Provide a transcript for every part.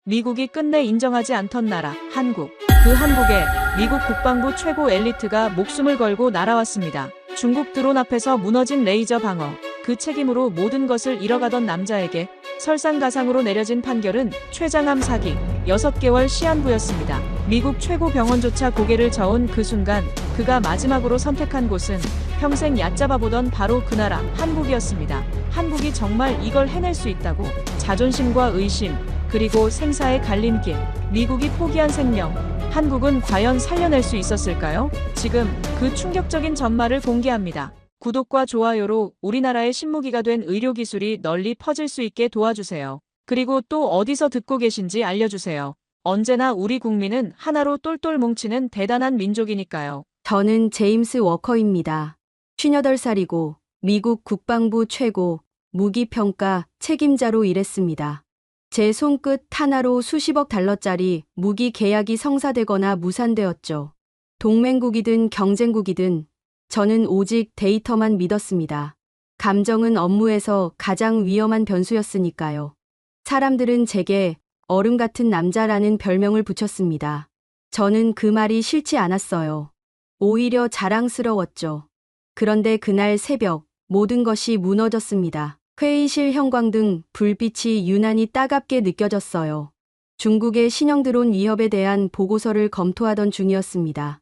미국이 끝내 인정하지 않던 나라, 한국. 그 한국에 미국 국방부 최고 엘리트가 목숨을 걸고 날아왔습니다. 중국 드론 앞에서 무너진 레이저 방어. 그 책임으로 모든 것을 잃어가던 남자에게 설상가상으로 내려진 판결은 췌장암 사기, 6개월 시한부였습니다. 미국 최고 병원조차 고개를 저은 그 순간 그가 마지막으로 선택한 곳은 평생 얕잡아보던 바로 그 나라, 한국이었습니다. 한국이 정말 이걸 해낼 수 있다고. 자존심과 의심, 그리고 생사의 갈림길. 미국이 포기한 생명. 한국은 과연 살려낼 수 있었을까요? 지금 그 충격적인 전말을 공개합니다. 구독과 좋아요로 우리나라의 신무기가 된 의료기술이 널리 퍼질 수 있게 도와주세요. 그리고 또 어디서 듣고 계신지 알려주세요. 언제나 우리 국민은 하나로 똘똘 뭉치는 대단한 민족이니까요. 저는 제임스 워커입니다. 58살이고 미국 국방부 최고 무기평가 책임자로 일했습니다. 제 손끝 하나로 수십억 달러짜리 무기 계약이 성사되거나 무산되었죠. 동맹국이든 경쟁국이든 저는 오직 데이터만 믿었습니다. 감정은 업무에서 가장 위험한 변수였으니까요. 사람들은 제게 얼음 같은 남자라는 별명을 붙였습니다. 저는 그 말이 싫지 않았어요. 오히려 자랑스러웠죠. 그런데 그날 새벽 모든 것이 무너졌습니다. 회의실 형광등 불빛이 유난히 따갑게 느껴졌어요. 중국의 신형 드론 위협에 대한 보고서를 검토하던 중이었습니다.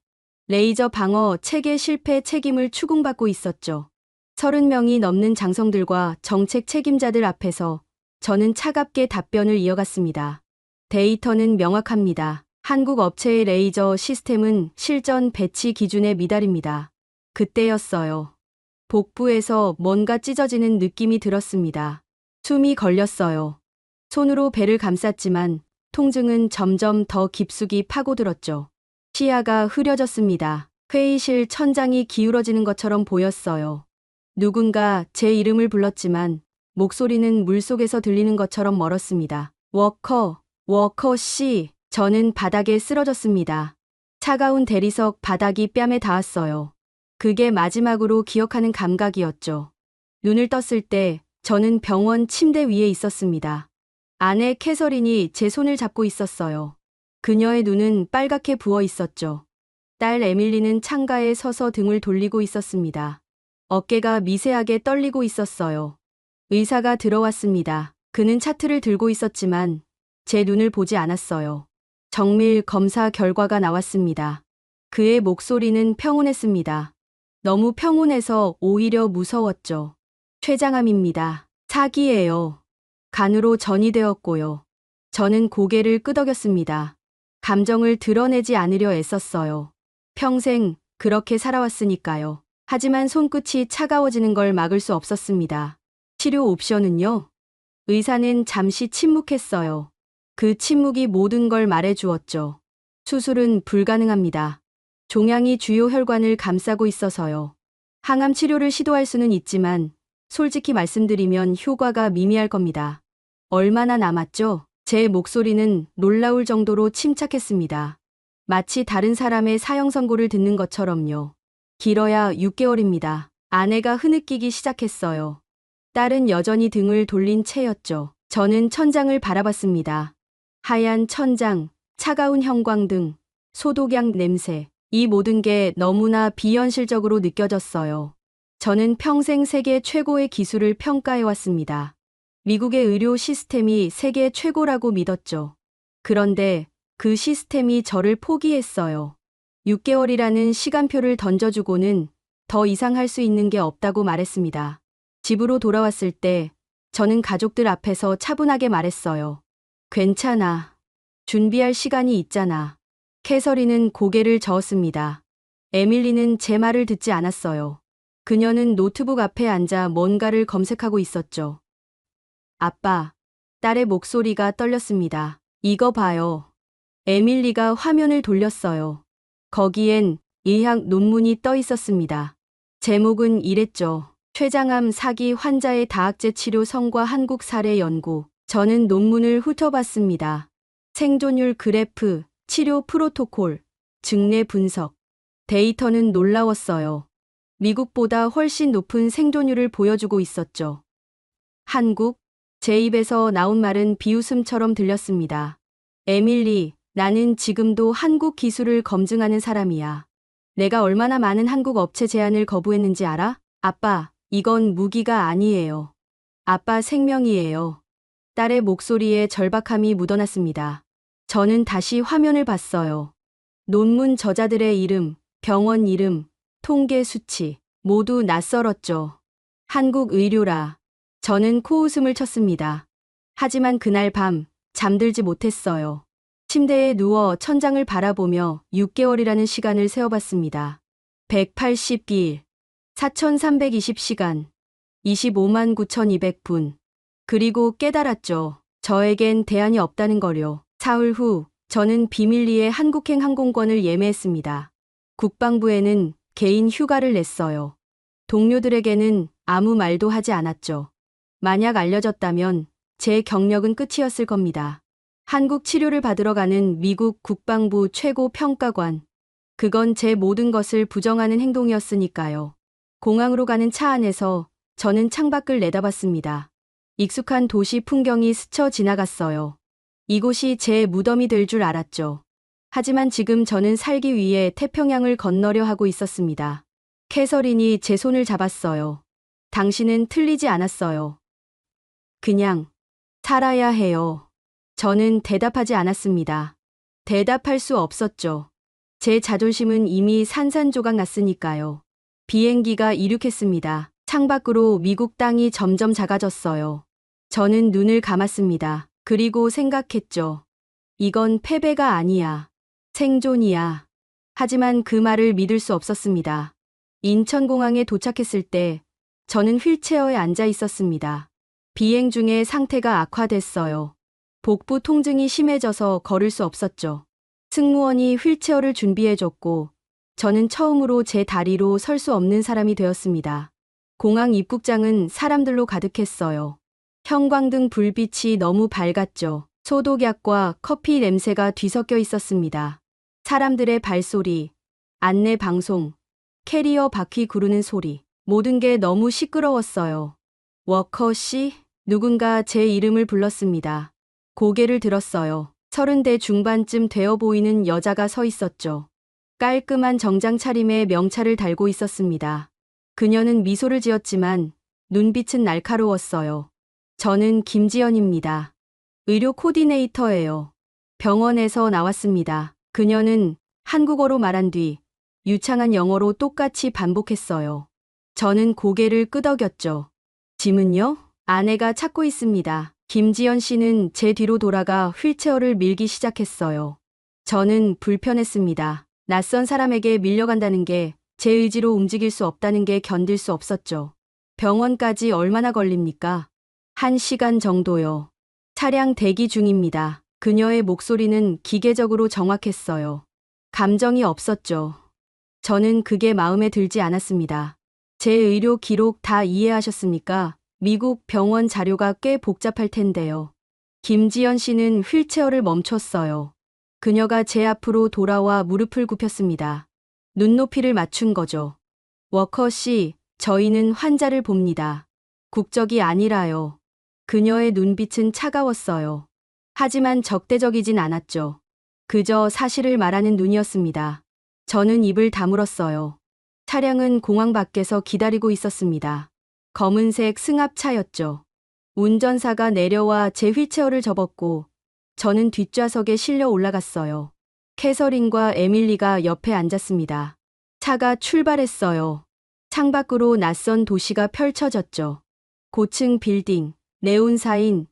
레이저 방어 체계 실패 책임을 추궁받고 있었죠. 30명이 넘는 장성들과 정책 책임자들 앞에서 저는 차갑게 답변을 이어갔습니다. 데이터는 명확합니다. 한국 업체의 레이저 시스템은 실전 배치 기준에 미달입니다. 그때였어요. 복부에서 뭔가 찢어지는 느낌이 들었습니다. 숨이 걸렸어요. 손으로 배를 감쌌지만 통증은 점점 더 깊숙이 파고들었죠. 시야가 흐려졌습니다. 회의실 천장이 기울어지는 것처럼 보였어요. 누군가 제 이름을 불렀지만 목소리는 물속에서 들리는 것처럼 멀었습니다. 워커 씨. 저는 바닥에 쓰러졌습니다. 차가운 대리석 바닥이 뺨에 닿았어요. 그게 마지막으로 기억하는 감각이었죠. 눈을 떴을 때 저는 병원 침대 위에 있었습니다. 아내 캐서린이 제 손을 잡고 있었어요. 그녀의 눈은 빨갛게 부어 있었죠. 딸 에밀리는 창가에 서서 등을 돌리고 있었습니다. 어깨가 미세하게 떨리고 있었어요. 의사가 들어왔습니다. 그는 차트를 들고 있었지만 제 눈을 보지 않았어요. 정밀 검사 결과가 나왔습니다. 그의 목소리는 평온했습니다. 너무 평온해서 오히려 무서웠죠. 췌장암입니다. 사기예요. 간으로 전이되었고요. 저는 고개를 끄덕였습니다. 감정을 드러내지 않으려 애썼어요. 평생 그렇게 살아왔으니까요. 하지만 손끝이 차가워지는 걸 막을 수 없었습니다. 치료 옵션은요? 의사는 잠시 침묵했어요. 그 침묵이 모든 걸 말해주었죠. 수술은 불가능합니다. 종양이 주요 혈관을 감싸고 있어서요. 항암 치료를 시도할 수는 있지만 솔직히 말씀드리면 효과가 미미할 겁니다. 얼마나 남았죠? 제 목소리는 놀라울 정도로 침착했습니다. 마치 다른 사람의 사형 선고를 듣는 것처럼요. 길어야 6개월입니다. 아내가 흐느끼기 시작했어요. 딸은 여전히 등을 돌린 채였죠. 저는 천장을 바라봤습니다. 하얀 천장, 차가운 형광등, 소독약 냄새. 이 모든 게 너무나 비현실적으로 느껴졌어요. 저는 평생 세계 최고의 기술을 평가해왔습니다. 미국의 의료 시스템이 세계 최고라고 믿었죠. 그런데 그 시스템이 저를 포기했어요. 6개월이라는 시간표를 던져주고는 더 이상 할 수 있는 게 없다고 말했습니다. 집으로 돌아왔을 때 저는 가족들 앞에서 차분하게 말했어요. 괜찮아. 준비할 시간이 있잖아. 캐서린은 고개를 저었습니다. 에밀리는 제 말을 듣지 않았어요. 그녀는 노트북 앞에 앉아 뭔가를 검색하고 있었죠. 아빠, 딸의 목소리가 떨렸습니다. 이거 봐요. 에밀리가 화면을 돌렸어요. 거기엔 의학 논문이 떠 있었습니다. 제목은 이랬죠. 췌장암 사기 환자의 다학제 치료 성과 한국 사례 연구. 저는 논문을 훑어봤습니다. 생존율 그래프, 치료 프로토콜, 증례 분석. 데이터는 놀라웠어요. 미국보다 훨씬 높은 생존율을 보여주고 있었죠. 한국? 제 입에서 나온 말은 비웃음처럼 들렸습니다. 에밀리, 나는 지금도 한국 기술을 검증하는 사람이야. 내가 얼마나 많은 한국 업체 제안을 거부했는지 알아? 아빠, 이건 무기가 아니에요. 아빠 생명이에요. 딸의 목소리에 절박함이 묻어났습니다. 저는 다시 화면을 봤어요. 논문 저자들의 이름, 병원 이름, 통계 수치, 모두 낯설었죠. 한국 의료라. 저는 코웃음을 쳤습니다. 하지만 그날 밤, 잠들지 못했어요. 침대에 누워 천장을 바라보며 6개월이라는 시간을 세어봤습니다. 180일, 4320시간, 25만 9200분. 그리고 깨달았죠. 저에겐 대안이 없다는 거요. 사흘 후, 저는 비밀리에 한국행 항공권을 예매했습니다. 국방부에는 개인 휴가를 냈어요. 동료들에게는 아무 말도 하지 않았죠. 만약 알려졌다면 제 경력은 끝이었을 겁니다. 한국 치료를 받으러 가는 미국 국방부 최고 평가관. 그건 제 모든 것을 부정하는 행동이었으니까요. 공항으로 가는 차 안에서 저는 창밖을 내다봤습니다. 익숙한 도시 풍경이 스쳐 지나갔어요. 이곳이 제 무덤이 될 줄 알았죠. 하지만 지금 저는 살기 위해 태평양을 건너려 하고 있었습니다. 캐서린이 제 손을 잡았어요. 당신은 틀리지 않았어요. 그냥 살아야 해요. 저는 대답하지 않았습니다. 대답할 수 없었죠. 제 자존심은 이미 산산조각 났으니까요. 비행기가 이륙했습니다. 창밖으로 미국 땅이 점점 작아졌어요. 저는 눈을 감았습니다. 그리고 생각했죠. 이건 패배가 아니야. 생존이야. 하지만 그 말을 믿을 수 없었습니다. 인천공항에 도착했을 때 저는 휠체어에 앉아 있었습니다. 비행 중에 상태가 악화됐어요. 복부 통증이 심해져서 걸을 수 없었죠. 승무원이 휠체어를 준비해줬고 저는 처음으로 제 다리로 설 수 없는 사람이 되었습니다. 공항 입국장은 사람들로 가득했어요. 형광등 불빛이 너무 밝았죠. 소독약과 커피 냄새가 뒤섞여 있었습니다. 사람들의 발소리, 안내 방송, 캐리어 바퀴 구르는 소리, 모든 게 너무 시끄러웠어요. 워커 씨? 누군가 제 이름을 불렀습니다. 고개를 들었어요. 30대 중반쯤 되어 보이는 여자가 서 있었죠. 깔끔한 정장 차림에 명찰을 달고 있었습니다. 그녀는 미소를 지었지만 눈빛은 날카로웠어요. 저는 김지연입니다. 의료 코디네이터예요. 병원에서 나왔습니다. 그녀는 한국어로 말한 뒤 유창한 영어로 똑같이 반복했어요. 저는 고개를 끄덕였죠. 짐은요? 아내가 찾고 있습니다. 김지연 씨는 제 뒤로 돌아가 휠체어를 밀기 시작했어요. 저는 불편했습니다. 낯선 사람에게 밀려간다는 게 제 의지로 움직일 수 없다는 게 견딜 수 없었죠. 병원까지 얼마나 걸립니까? 1시간 정도요. 차량 대기 중입니다. 그녀의 목소리는 기계적으로 정확했어요. 감정이 없었죠. 저는 그게 마음에 들지 않았습니다. 제 의료 기록 다 이해하셨습니까? 미국 병원 자료가 꽤 복잡할 텐데요. 김지연 씨는 휠체어를 멈췄어요. 그녀가 제 앞으로 돌아와 무릎을 굽혔습니다. 눈높이를 맞춘 거죠. 워커 씨, 저희는 환자를 봅니다. 국적이 아니라요. 그녀의 눈빛은 차가웠어요. 하지만 적대적이진 않았죠. 그저 사실을 말하는 눈이었습니다. 저는 입을 다물었어요. 차량은 공항 밖에서 기다리고 있었습니다. 검은색 승합차였죠. 운전사가 내려와 제 휠체어를 접었고 저는 뒷좌석에 실려 올라갔어요. 캐서린과 에밀리가 옆에 앉았습니다. 차가 출발했어요. 창밖으로 낯선 도시가 펼쳐졌죠. 고층 빌딩, 네온 사인,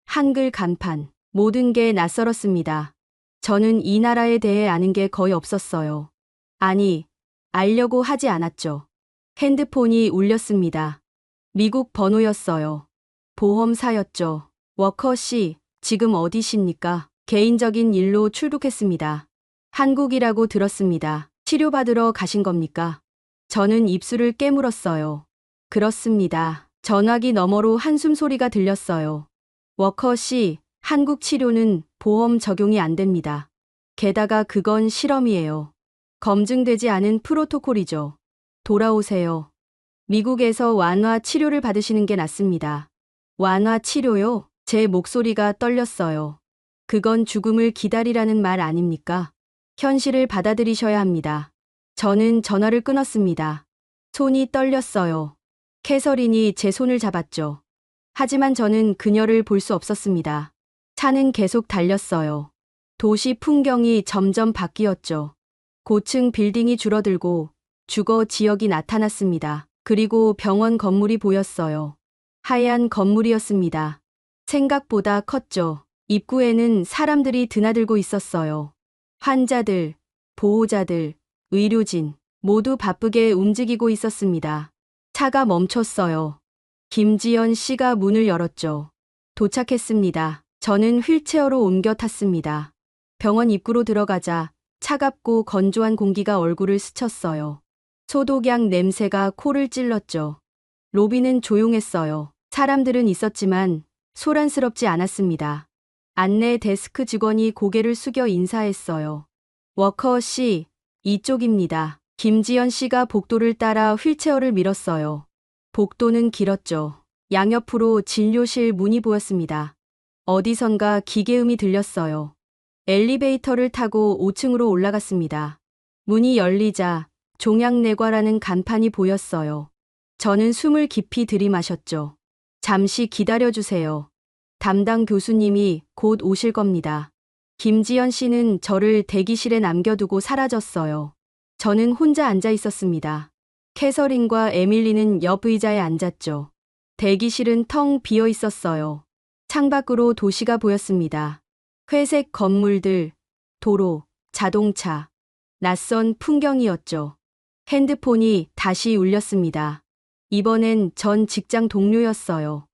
한글 간판, 모든 게 낯설었습니다. 저는 이 나라에 대해 아는 게 거의 없었어요. 아니, 알려고 하지 않았죠. 핸드폰이 울렸습니다. 미국 번호였어요. 보험사였죠. 워커 씨, 지금 어디십니까? 개인적인 일로 출국했습니다. 한국이라고 들었습니다. 치료받으러 가신 겁니까? 저는 입술을 깨물었어요. 그렇습니다. 전화기 너머로 한숨 소리가 들렸어요. 워커 씨, 한국 치료는 보험 적용이 안 됩니다. 게다가 그건 실험이에요. 검증되지 않은 프로토콜이죠. 돌아오세요. 미국에서 완화 치료를 받으시는 게 낫습니다. 완화 치료요? 제 목소리가 떨렸어요. 그건 죽음을 기다리라는 말 아닙니까? 현실을 받아들이셔야 합니다. 저는 전화를 끊었습니다. 손이 떨렸어요. 캐서린이 제 손을 잡았죠. 하지만 저는 그녀를 볼 수 없었습니다. 차는 계속 달렸어요. 도시 풍경이 점점 바뀌었죠. 고층 빌딩이 줄어들고 주거 지역이 나타났습니다. 그리고 병원 건물이 보였어요. 하얀 건물이었습니다. 생각보다 컸죠. 입구에는 사람들이 드나들고 있었어요. 환자들, 보호자들, 의료진, 모두 바쁘게 움직이고 있었습니다. 차가 멈췄어요. 김지연 씨가 문을 열었죠. 도착했습니다. 저는 휠체어로 옮겨 탔습니다. 병원 입구로 들어가자 차갑고 건조한 공기가 얼굴을 스쳤어요. 소독약 냄새가 코를 찔렀죠. 로비는 조용했어요. 사람들은 있었지만 소란스럽지 않았습니다. 안내 데스크 직원이 고개를 숙여 인사했어요. 워커 씨, 이쪽입니다. 김지연 씨가 복도를 따라 휠체어를 밀었어요. 복도는 길었죠. 양옆으로 진료실 문이 보였습니다. 어디선가 기계음이 들렸어요. 엘리베이터를 타고 5층으로 올라갔습니다. 문이 열리자 종양내과라는 간판이 보였어요. 저는 숨을 깊이 들이마셨죠. 잠시 기다려주세요. 담당 교수님이 곧 오실 겁니다. 김지연 씨는 저를 대기실에 남겨두고 사라졌어요. 저는 혼자 앉아 있었습니다. 캐서린과 에밀리는 옆 의자에 앉았죠. 대기실은 텅 비어 있었어요. 창밖으로 도시가 보였습니다. 회색 건물들, 도로, 자동차, 낯선 풍경이었죠. 핸드폰이 다시 울렸습니다. 이번엔 전 직장 동료였어요.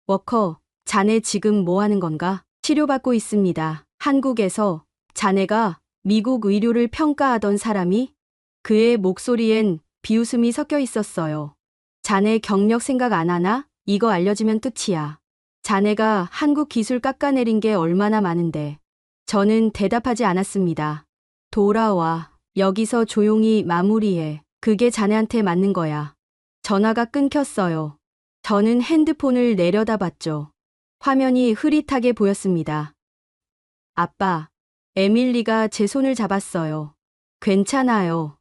워커, 자네 지금 뭐 하는 건가? 치료받고 있습니다. 한국에서 자네가 미국 의료를 평가하던 사람이? 그의 목소리엔 비웃음이 섞여 있었어요. 자네 경력 생각 안 하나? 이거 알려지면 끝이야. 자네가 한국 기술 깎아내린 게 얼마나 많은데. 저는 대답하지 않았습니다. 돌아와. 여기서 조용히 마무리해. 그게 자네한테 맞는 거야. 전화가 끊겼어요. 저는 핸드폰을 내려다봤죠. 화면이 흐릿하게 보였습니다. 아빠, 에밀리가 제 손을 잡았어요. 괜찮아요.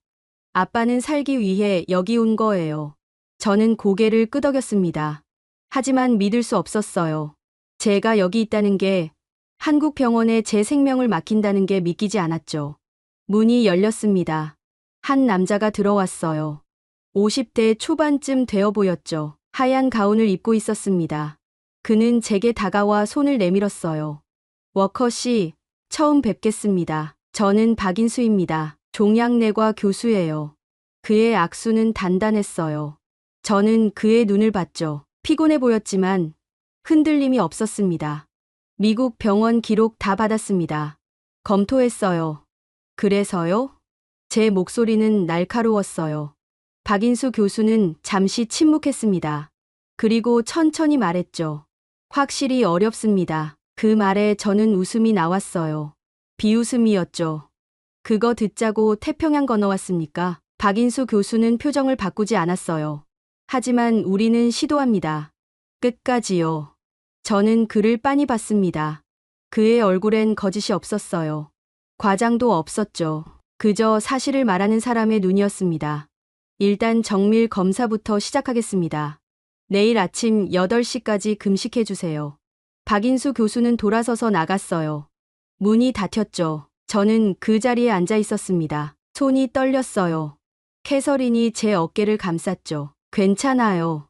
아빠는 살기 위해 여기 온 거예요. 저는 고개를 끄덕였습니다. 하지만 믿을 수 없었어요. 제가 여기 있다는 게, 한국 병원에 제 생명을 맡긴다는 게 믿기지 않았죠. 문이 열렸습니다. 한 남자가 들어왔어요. 50대 초반쯤 되어 보였죠. 하얀 가운을 입고 있었습니다. 그는 제게 다가와 손을 내밀었어요. 워커 씨, 처음 뵙겠습니다. 저는 박인수입니다. 종양내과 교수예요. 그의 악수는 단단했어요. 저는 그의 눈을 봤죠. 피곤해 보였지만 흔들림이 없었습니다. 미국 병원 기록 다 받았습니다. 검토했어요. 그래서요? 제 목소리는 날카로웠어요. 박인수 교수는 잠시 침묵했습니다. 그리고 천천히 말했죠. 확실히 어렵습니다. 그 말에 저는 웃음이 나왔어요. 비웃음이었죠. 그거 듣자고 태평양 건너왔습니까? 박인수 교수는 표정을 바꾸지 않았어요. 하지만 우리는 시도합니다. 끝까지요. 저는 그를 빤히 봤습니다. 그의 얼굴엔 거짓이 없었어요. 과장도 없었죠. 그저 사실을 말하는 사람의 눈이었습니다. 일단 정밀 검사부터 시작하겠습니다. 내일 아침 8시까지 금식해 주세요. 박인수 교수는 돌아서서 나갔어요. 문이 닫혔죠. 저는 그 자리에 앉아 있었습니다. 손이 떨렸어요. 캐서린이 제 어깨를 감쌌죠. 괜찮아요.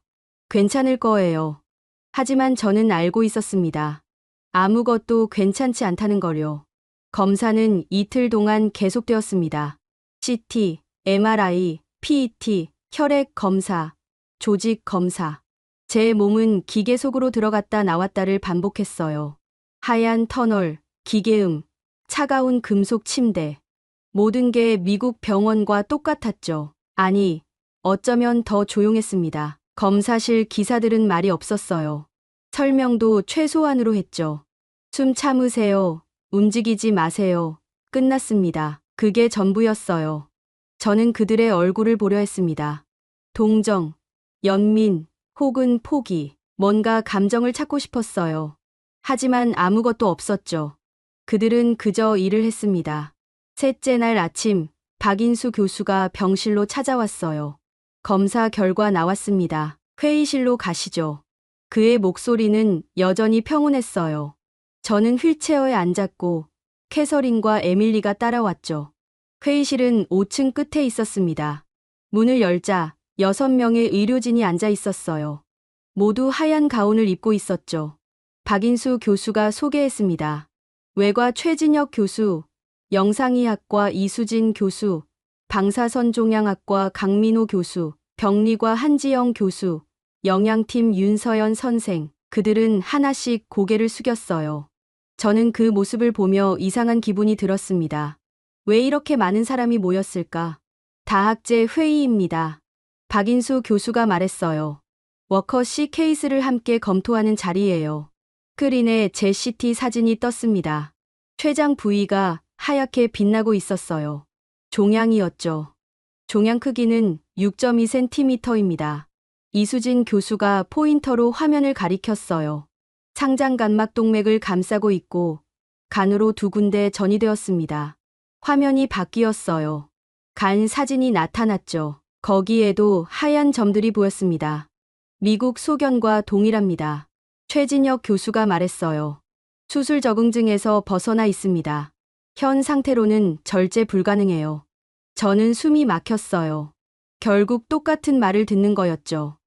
괜찮을 거예요. 하지만 저는 알고 있었습니다. 아무것도 괜찮지 않다는 걸요. 검사는 이틀 동안 계속되었습니다. CT, MRI, PET, 혈액 검사, 조직 검사. 제 몸은 기계 속으로 들어갔다 나왔다를 반복했어요. 하얀 터널, 기계음, 차가운 금속 침대. 모든 게 미국 병원과 똑같았죠. 아니, 어쩌면 더 조용했습니다. 검사실 기사들은 말이 없었어요. 설명도 최소한으로 했죠. 숨 참으세요. 움직이지 마세요. 끝났습니다. 그게 전부였어요. 저는 그들의 얼굴을 보려 했습니다. 동정, 연민, 혹은 포기. 뭔가 감정을 찾고 싶었어요. 하지만 아무것도 없었죠. 그들은 그저 일을 했습니다. 셋째 날 아침, 박인수 교수가 병실로 찾아왔어요. 검사 결과 나왔습니다. 회의실로 가시죠. 그의 목소리는 여전히 평온했어요. 저는 휠체어에 앉았고 캐서린과 에밀리가 따라왔죠. 회의실은 5층 끝에 있었습니다. 문을 열자 6명의 의료진이 앉아 있었어요. 모두 하얀 가운을 입고 있었죠. 박인수 교수가 소개했습니다. 외과 최진혁 교수, 영상의학과 이수진 교수, 방사선종양학과 강민호 교수, 병리과 한지영 교수, 영양팀 윤서연 선생, 그들은 하나씩 고개를 숙였어요. 저는 그 모습을 보며 이상한 기분이 들었습니다. 왜 이렇게 많은 사람이 모였을까? 다학제 회의입니다. 박인수 교수가 말했어요. 워커-C 케이스를 함께 검토하는 자리예요. 스크린에 제 CT 사진이 떴습니다. 췌장 부위가 하얗게 빛나고 있었어요. 종양이었죠. 종양 크기는 6.2cm입니다. 이수진 교수가 포인터로 화면을 가리켰어요. 상장간막동맥을 감싸고 있고 간으로 2군데 전이되었습니다. 화면이 바뀌었어요. 간 사진이 나타났죠. 거기에도 하얀 점들이 보였습니다. 미국 소견과 동일합니다. 최진혁 교수가 말했어요. 수술 적응증에서 벗어나 있습니다. 현 상태로는 절제 불가능해요. 저는 숨이 막혔어요. 결국 똑같은 말을 듣는 거였죠.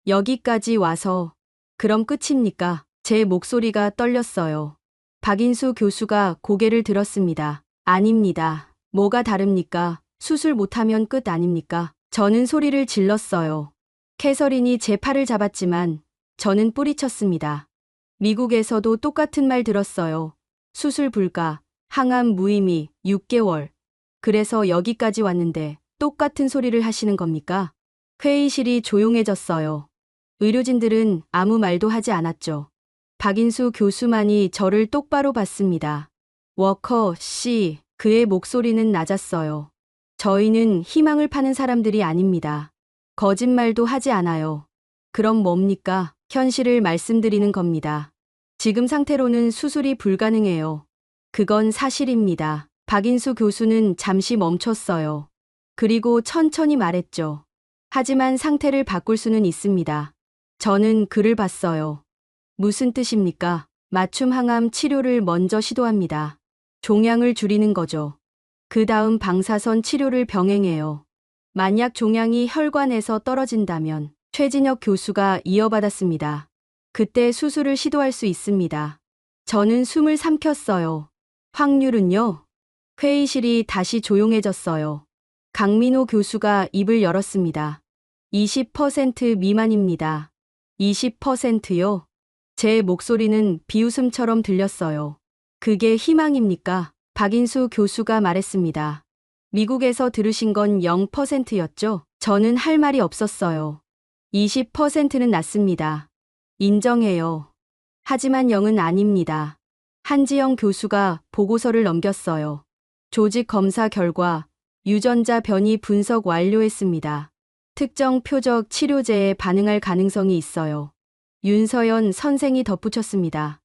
여기까지 와서 그럼 끝입니까? 제 목소리가 떨렸어요. 박인수 교수가 고개를 들었습니다. 아닙니다. 뭐가 다릅니까? 수술 못하면 끝 아닙니까? 저는 소리를 질렀어요. 캐서린이 제 팔을 잡았지만 저는 뿌리쳤습니다. 미국에서도 똑같은 말 들었어요. 수술 불가, 항암 무의미, 6개월. 그래서 여기까지 왔는데 똑같은 소리를 하시는 겁니까? 회의실이 조용해졌어요. 의료진들은 아무 말도 하지 않았죠. 박인수 교수만이 저를 똑바로 봤습니다. 워커-C, 그의 목소리는 낮았어요. 저희는 희망을 파는 사람들이 아닙니다. 거짓말도 하지 않아요. 그럼 뭡니까? 현실을 말씀드리는 겁니다. 지금 상태로는 수술이 불가능해요. 그건 사실입니다. 박인수 교수는 잠시 멈췄어요. 그리고 천천히 말했죠. 하지만 상태를 바꿀 수는 있습니다. 저는 글을 봤어요. 무슨 뜻입니까? 맞춤 항암 치료를 먼저 시도합니다. 종양을 줄이는 거죠. 그 다음 방사선 치료를 병행해요. 만약 종양이 혈관에서 떨어진다면 최진혁 교수가 이어받았습니다. 그때 수술을 시도할 수 있습니다. 저는 숨을 삼켰어요. 확률은요? 회의실이 다시 조용해졌어요. 강민호 교수가 입을 열었습니다. 20% 미만입니다. 20%요? 제 목소리는 비웃음처럼 들렸어요. 그게 희망입니까? 박인수 교수가 말했습니다. 미국에서 들으신 건 0%였죠? 저는 할 말이 없었어요. 20%는 낮습니다. 인정해요. 하지만 0은 아닙니다. 한지영 교수가 보고서를 넘겼어요. 조직 검사 결과 유전자 변이 분석 완료했습니다. 특정 표적 치료제에 반응할 가능성이 있어요. 윤서연 선생이 덧붙였습니다.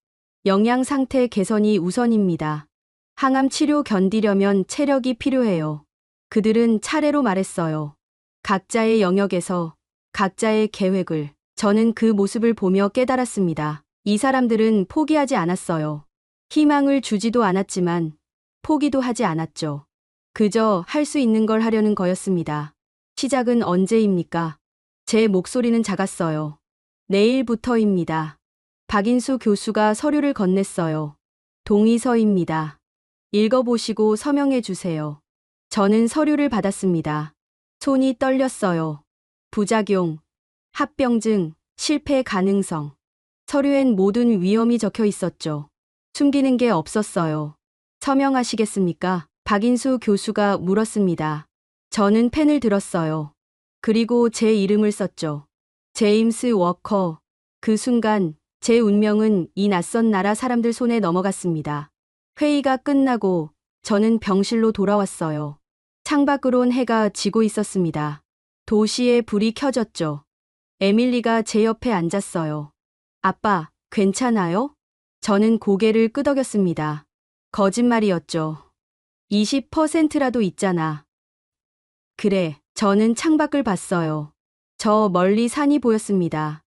영양 상태 개선이 우선입니다. 항암 치료 견디려면 체력이 필요해요. 그들은 차례로 말했어요. 각자의 영역에서 각자의 계획을. 저는 그 모습을 보며 깨달았습니다. 이 사람들은 포기하지 않았어요. 희망을 주지도 않았지만 포기도 하지 않았죠. 그저 할 수 있는 걸 하려는 거였습니다. 시작은 언제입니까? 제 목소리는 작았어요. 내일부터입니다. 박인수 교수가 서류를 건넸어요. 동의서입니다. 읽어보시고 서명해 주세요. 저는 서류를 받았습니다. 손이 떨렸어요. 부작용, 합병증, 실패 가능성. 서류엔 모든 위험이 적혀 있었죠. 숨기는 게 없었어요. 서명하시겠습니까? 박인수 교수가 물었습니다. 저는 펜을 들었어요. 그리고 제 이름을 썼죠. 제임스 워커. 그 순간 제 운명은 이 낯선 나라 사람들 손에 넘어갔습니다. 회의가 끝나고 저는 병실로 돌아왔어요. 창밖으론 해가 지고 있었습니다. 도시에 불이 켜졌죠. 에밀리가 제 옆에 앉았어요. 아빠, 괜찮아요? 저는 고개를 끄덕였습니다. 거짓말이었죠. 20%라도 있잖아. 그래, 저는 창밖을 봤어요. 저 멀리 산이 보였습니다.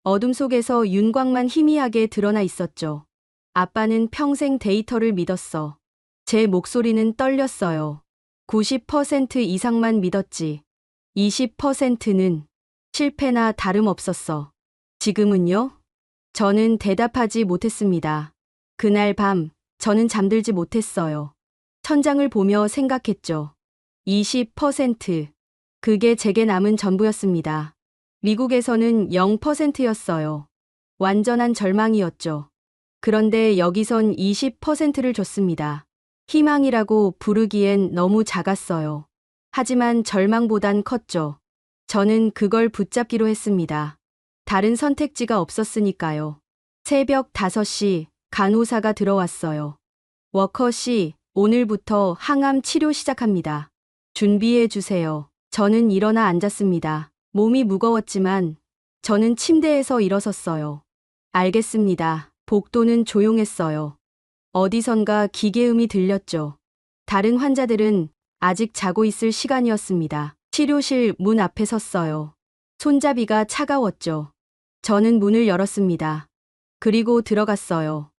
어둠 속에서 윤곽만 희미하게 드러나 있었죠. 아빠는 평생 데이터를 믿었어. 제 목소리는 떨렸어요. 90% 이상만 믿었지. 20%는 실패나 다름없었어. 지금은요? 저는 대답하지 못했습니다. 그날 밤, 저는 잠들지 못했어요. 천장을 보며 생각했죠. 20%. 그게 제게 남은 전부였습니다. 미국에서는 0%였어요. 완전한 절망이었죠. 그런데 여기선 20%를 줬습니다. 희망이라고 부르기엔 너무 작았어요. 하지만 절망보단 컸죠. 저는 그걸 붙잡기로 했습니다. 다른 선택지가 없었으니까요. 새벽 5시 간호사가 들어왔어요. 워커 씨, 오늘부터 항암 치료 시작합니다. 준비해 주세요. 저는 일어나 앉았습니다. 몸이 무거웠지만 저는 침대에서 일어섰어요. 알겠습니다. 복도는 조용했어요. 어디선가 기계음이 들렸죠. 다른 환자들은 아직 자고 있을 시간이었습니다. 치료실 문 앞에 섰어요. 손잡이가 차가웠죠. 저는 문을 열었습니다. 그리고 들어갔어요.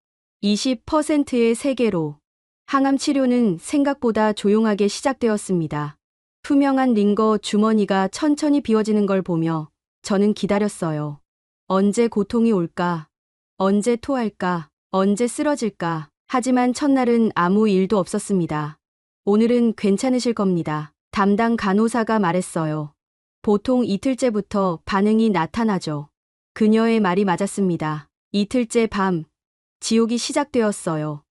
20%의 세계로. 항암 치료는 생각보다 조용하게 시작되었습니다. 투명한 링거 주머니가 천천히 비워지는 걸 보며 저는 기다렸어요. 언제 고통이 올까? 언제 토할까? 언제 쓰러질까? 하지만 첫날은 아무 일도 없었습니다. 오늘은 괜찮으실 겁니다. 담당 간호사가 말했어요. 보통 이틀째부터 반응이 나타나죠. 그녀의 말이 맞았습니다. 이틀째 밤, 지옥이 시작되었어요.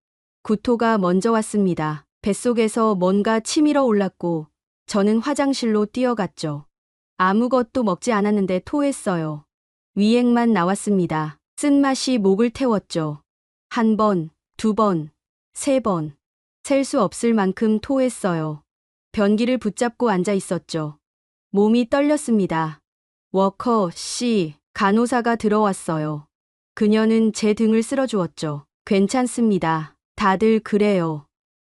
구토가 먼저 왔습니다. 뱃속에서 뭔가 치밀어 올랐고 저는 화장실로 뛰어갔죠. 아무것도 먹지 않았는데 토했어요. 위액만 나왔습니다. 쓴맛이 목을 태웠죠. 1번, 2번, 3번. 셀 수 없을 만큼 토했어요. 변기를 붙잡고 앉아 있었죠. 몸이 떨렸습니다. 워커 씨, 간호사가 들어왔어요. 그녀는 제 등을 쓸어주었죠. 괜찮습니다. 다들 그래요.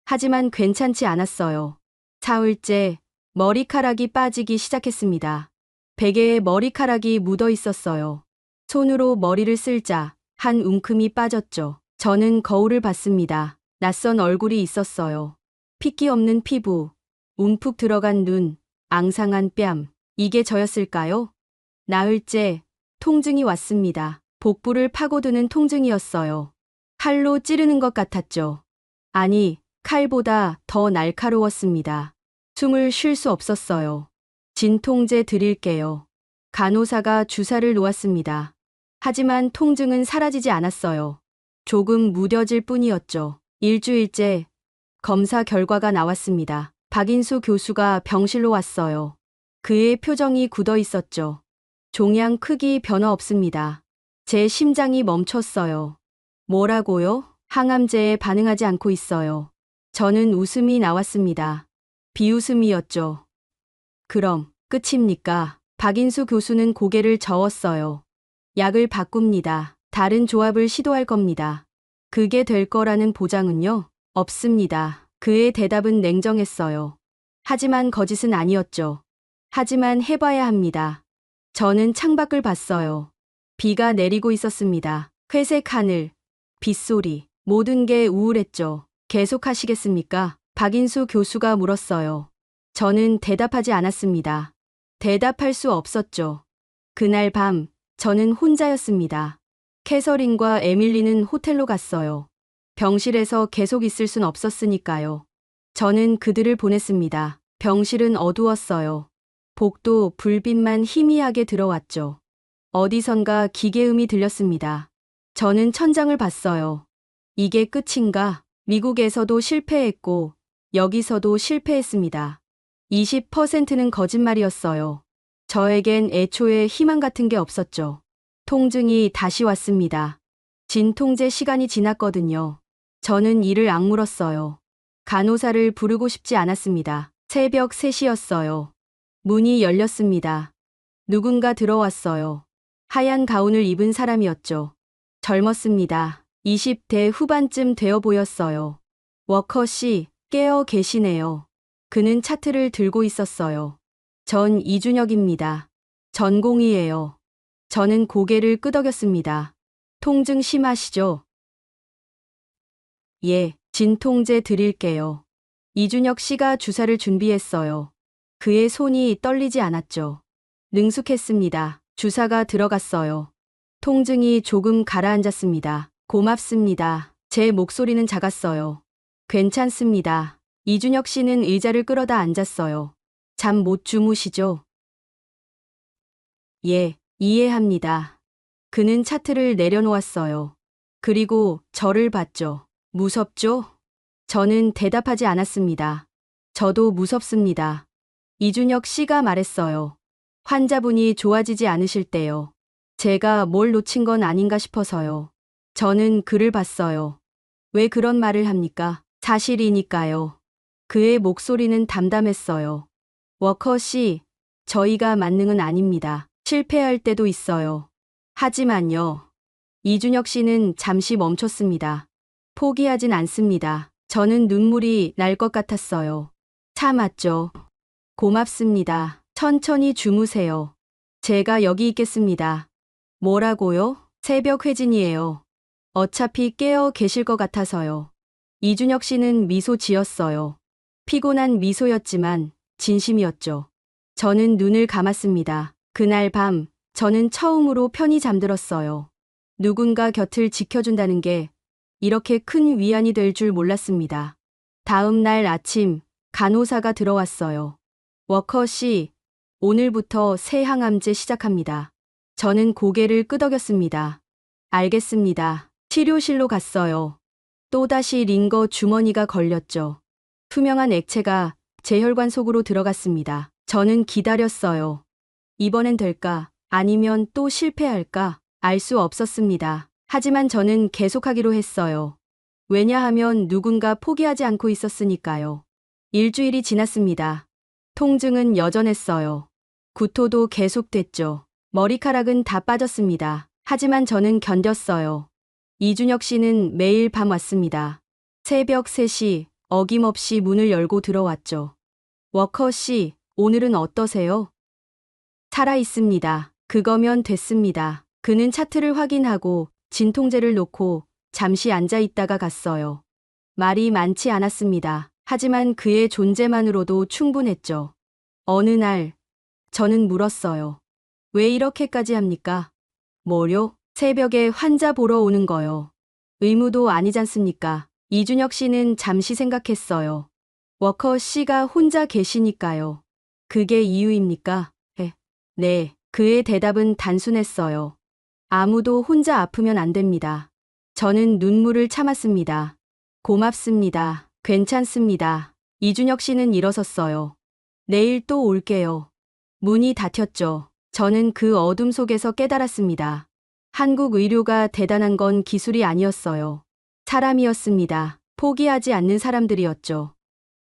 하지만 괜찮지 않았어요. 사흘째 머리카락이 빠지기 시작했습니다. 베개에 머리카락이 묻어 있었어요. 손으로 머리를 쓸자 한 움큼이 빠졌죠. 저는 거울을 봤습니다. 낯선 얼굴이 있었어요. 핏기 없는 피부, 움푹 들어간 눈, 앙상한 뺨. 이게 저였을까요? 나흘째 통증이 왔습니다. 복부를 파고드는 통증이었어요. 칼로 찌르는 것 같았죠. 아니, 칼보다 더 날카로웠습니다. 숨을 쉴 수 없었어요. 진통제 드릴게요. 간호사가 주사를 놓았습니다. 하지만 통증은 사라지지 않았어요. 조금 무뎌질 뿐이었죠. 일주일째 검사 결과가 나왔습니다. 박인수 교수가 병실로 왔어요. 그의 표정이 굳어 있었죠. 종양 크기 변화 없습니다. 제 심장이 멈췄어요. 뭐라고요? 항암제에 반응하지 않고 있어요. 저는 웃음이 나왔습니다. 비웃음이었죠. 그럼 끝입니까? 박인수 교수는 고개를 저었어요. 약을 바꿉니다. 다른 조합을 시도할 겁니다. 그게 될 거라는 보장은요? 없습니다. 그의 대답은 냉정했어요. 하지만 거짓은 아니었죠. 하지만 해봐야 합니다. 저는 창밖을 봤어요. 비가 내리고 있었습니다. 회색 하늘, 빗소리, 모든 게 우울했죠. 계속하시겠습니까? 박인수 교수가 물었어요. 저는 대답하지 않았습니다. 대답할 수 없었죠. 그날 밤, 저는 혼자였습니다. 캐서린과 에밀리는 호텔로 갔어요. 병실에서 계속 있을 순 없었으니까요. 저는 그들을 보냈습니다. 병실은 어두웠어요. 복도 불빛만 희미하게 들어왔죠. 어디선가 기계음이 들렸습니다. 저는 천장을 봤어요. 이게 끝인가? 미국에서도 실패했고 여기서도 실패했습니다. 20%는 거짓말이었어요. 저에겐 애초에 희망 같은 게 없었죠. 통증이 다시 왔습니다. 진통제 시간이 지났거든요. 저는 이를 악물었어요. 간호사를 부르고 싶지 않았습니다. 새벽 3시였어요. 문이 열렸습니다. 누군가 들어왔어요. 하얀 가운을 입은 사람이었죠. 젊었습니다. 20대 후반쯤 되어 보였어요. 워커 씨, 깨어 계시네요. 그는 차트를 들고 있었어요. 전 이준혁입니다. 전공이에요. 저는 고개를 끄덕였습니다. 통증 심하시죠? 예, 진통제 드릴게요. 이준혁 씨가 주사를 준비했어요. 그의 손이 떨리지 않았죠. 능숙했습니다. 주사가 들어갔어요. 통증이 조금 가라앉았습니다. 고맙습니다. 제 목소리는 작았어요. 괜찮습니다. 이준혁 씨는 의자를 끌어다 앉았어요. 잠 못 주무시죠? 예, 이해합니다. 그는 차트를 내려놓았어요. 그리고 저를 봤죠. 무섭죠? 저는 대답하지 않았습니다. 저도 무섭습니다. 이준혁 씨가 말했어요. 환자분이 좋아지지 않으실 때요. 제가 뭘 놓친 건 아닌가 싶어서요. 저는 그를 봤어요. 왜 그런 말을 합니까? 사실이니까요. 그의 목소리는 담담했어요. 워커 씨, 저희가 만능은 아닙니다. 실패할 때도 있어요. 하지만요. 이준혁 씨는 잠시 멈췄습니다. 포기하진 않습니다. 저는 눈물이 날 것 같았어요. 참았죠. 고맙습니다. 천천히 주무세요. 제가 여기 있겠습니다. 뭐라고요? 새벽 회진이에요. 어차피 깨어 계실 것 같아서요. 이준혁 씨는 미소 지었어요. 피곤한 미소였지만 진심이었죠. 저는 눈을 감았습니다. 그날 밤 저는 처음으로 편히 잠들었어요. 누군가 곁을 지켜준다는 게 이렇게 큰 위안이 될 줄 몰랐습니다. 다음 날 아침 간호사가 들어왔어요. 워커 씨, 오늘부터 새 항암제 시작합니다. 저는 고개를 끄덕였습니다. 알겠습니다. 치료실로 갔어요. 또다시 링거 주머니가 걸렸죠. 투명한 액체가 제 혈관 속으로 들어갔습니다. 저는 기다렸어요. 이번엔 될까? 아니면 또 실패할까? 알 수 없었습니다. 하지만 저는 계속하기로 했어요. 왜냐하면 누군가 포기하지 않고 있었으니까요. 일주일이 지났습니다. 통증은 여전했어요. 구토도 계속됐죠. 머리카락은 다 빠졌습니다. 하지만 저는 견뎠어요. 이준혁 씨는 매일 밤 왔습니다. 새벽 3시 어김없이 문을 열고 들어왔죠. 워커 씨, 오늘은 어떠세요? 살아 있습니다. 그거면 됐습니다. 그는 차트를 확인하고 진통제를 놓고 잠시 앉아 있다가 갔어요. 말이 많지 않았습니다. 하지만 그의 존재만으로도 충분했죠. 어느 날 저는 물었어요. 왜 이렇게까지 합니까? 뭐요? 새벽에 환자 보러 오는 거요. 의무도 아니잖습니까? 이준혁 씨는 잠시 생각했어요. 워커 씨가 혼자 계시니까요. 그게 이유입니까? 네. 그의 대답은 단순했어요. 아무도 혼자 아프면 안 됩니다. 저는 눈물을 참았습니다. 고맙습니다. 괜찮습니다. 이준혁 씨는 일어섰어요. 내일 또 올게요. 문이 닫혔죠. 저는 그 어둠 속에서 깨달았습니다. 한국 의료가 대단한 건 기술이 아니었어요. 사람이었습니다. 포기하지 않는 사람들이었죠.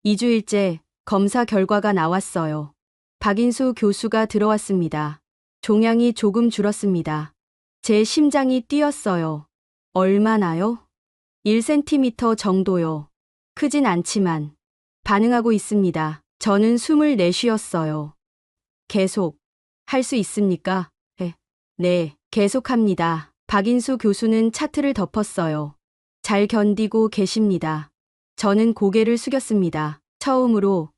2주일째 검사 결과가 나왔어요. 박인수 교수가 들어왔습니다. 종양이 조금 줄었습니다. 제 심장이 뛰었어요. 얼마나요? 1cm 정도요. 크진 않지만 반응하고 있습니다. 저는 숨을 내쉬었어요. 계속 할 수 있습니까? 네, 계속합니다. 박인수 교수는 차트를 덮었어요. 잘 견디고 계십니다. 저는 고개를 숙였습니다. 처음으로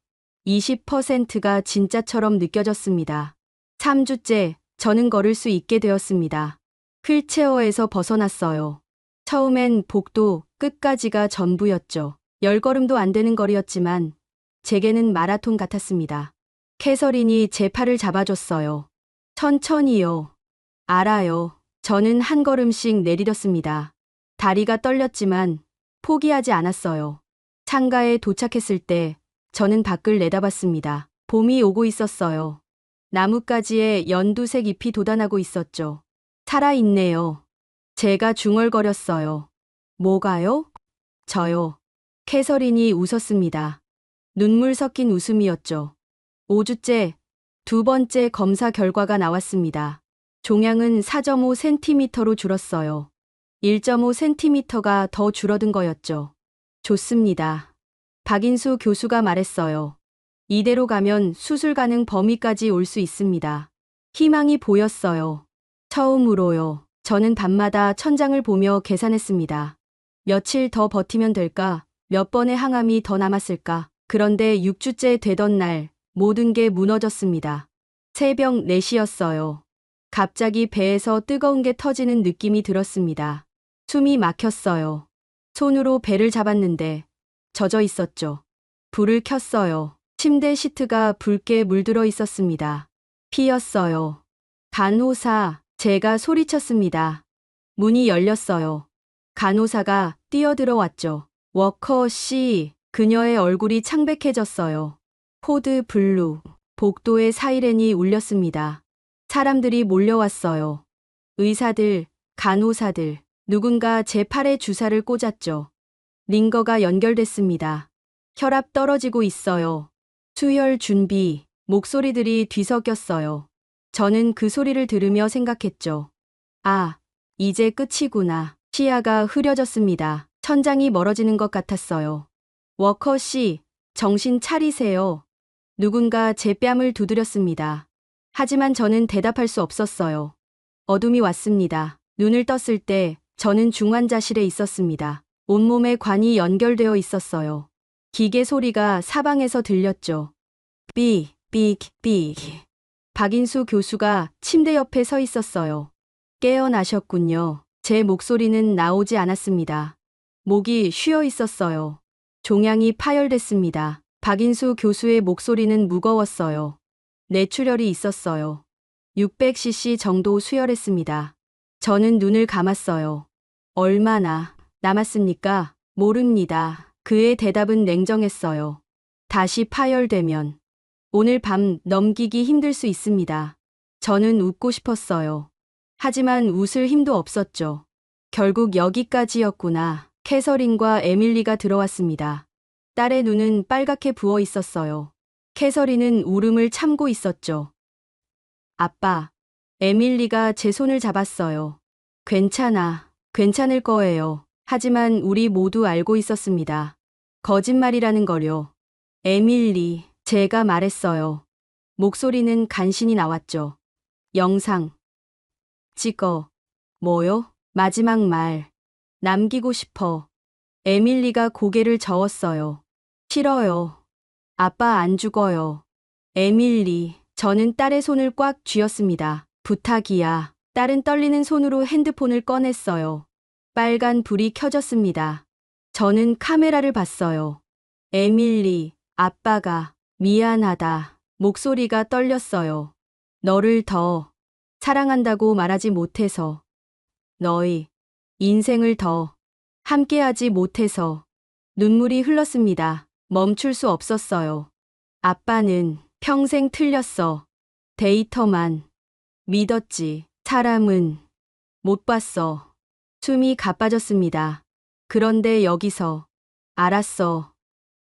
20%가 진짜처럼 느껴졌습니다. 3주째 저는 걸을 수 있게 되었습니다. 휠체어에서 벗어났어요. 처음엔 복도 끝까지가 전부였죠. 10걸음도 안 되는 거리였지만 제게는 마라톤 같았습니다. 캐서린이 제 팔을 잡아줬어요. 천천히요. 알아요. 저는 한 걸음씩 내디뎠습니다. 다리가 떨렸지만 포기하지 않았어요. 창가에 도착했을 때 저는 밖을 내다봤습니다. 봄이 오고 있었어요. 나뭇가지에 연두색 잎이 돋아나고 있었죠. 살아있네요. 제가 중얼거렸어요. 뭐가요? 저요. 캐서린이 웃었습니다. 눈물 섞인 웃음이었죠. 5주째 두 번째 검사 결과가 나왔습니다. 종양은 4.5cm로 줄었어요. 1.5cm가 더 줄어든 거였죠. 좋습니다. 박인수 교수가 말했어요. 이대로 가면 수술 가능 범위까지 올 수 있습니다. 희망이 보였어요. 처음으로요. 저는 밤마다 천장을 보며 계산했습니다. 며칠 더 버티면 될까? 몇 번의 항암이 더 남았을까? 그런데 6주째 되던 날 모든 게 무너졌습니다. 새벽 4시였어요. 갑자기 배에서 뜨거운 게 터지는 느낌이 들었습니다. 숨이 막혔어요. 손으로 배를 잡았는데 젖어 있었죠. 불을 켰어요. 침대 시트가 붉게 물들어 있었습니다. 피였어요. 간호사, 제가 소리쳤습니다. 문이 열렸어요. 간호사가 뛰어들어왔죠. 워커 씨, 그녀의 얼굴이 창백해졌어요. 코드 블루, 복도에 사이렌이 울렸습니다. 사람들이 몰려왔어요. 의사들, 간호사들, 누군가 제 팔에 주사를 꽂았죠. 링거가 연결됐습니다. 혈압 떨어지고 있어요. 수혈 준비, 목소리들이 뒤섞였어요. 저는 그 소리를 들으며 생각했죠. 아, 이제 끝이구나. 시야가 흐려졌습니다. 천장이 멀어지는 것 같았어요. 워커 씨, 정신 차리세요. 누군가 제 뺨을 두드렸습니다. 하지만 저는 대답할 수 없었어요. 어둠이 왔습니다. 눈을 떴을 때 저는 중환자실에 있었습니다. 온몸에 관이 연결되어 있었어요. 기계 소리가 사방에서 들렸죠. 삑, 삑, 삑. 박인수 교수가 침대 옆에 서 있었어요. 깨어나셨군요. 제 목소리는 나오지 않았습니다. 목이 쉬어 있었어요. 종양이 파열됐습니다. 박인수 교수의 목소리는 무거웠어요. 뇌출혈이 있었어요. 600cc 정도 수혈했습니다. 저는 눈을 감았어요. 얼마나 남았습니까? 모릅니다. 그의 대답은 냉정했어요. 다시 파열되면 오늘 밤 넘기기 힘들 수 있습니다. 저는 웃고 싶었어요. 하지만 웃을 힘도 없었죠. 결국 여기까지였구나. 캐서린과 에밀리가 들어왔습니다. 딸의 눈은 빨갛게 부어 있었어요. 캐서린은 울음을 참고 있었죠. 아빠, 에밀리가 제 손을 잡았어요. 괜찮아, 괜찮을 거예요. 하지만 우리 모두 알고 있었습니다. 거짓말이라는 거요. 에밀리, 제가 말했어요. 목소리는 간신히 나왔죠. 영상. 찍어. 뭐요? 마지막 말. 남기고 싶어. 에밀리가 고개를 저었어요. 싫어요. 아빠 안 죽어요. 에밀리, 저는 딸의 손을 꽉 쥐었습니다. 부탁이야. 딸은 떨리는 손으로 핸드폰을 꺼냈어요. 빨간 불이 켜졌습니다. 저는 카메라를 봤어요. 에밀리, 아빠가 미안하다. 목소리가 떨렸어요. 너를 더 사랑한다고 말하지 못해서. 너희 인생을 더 함께하지 못해서. 눈물이 흘렀습니다. 멈출 수 없었어요. 아빠는 평생 틀렸어. 데이터만 믿었지. 사람은 못 봤어. 숨이 가빠졌습니다. 그런데 여기서 알았어.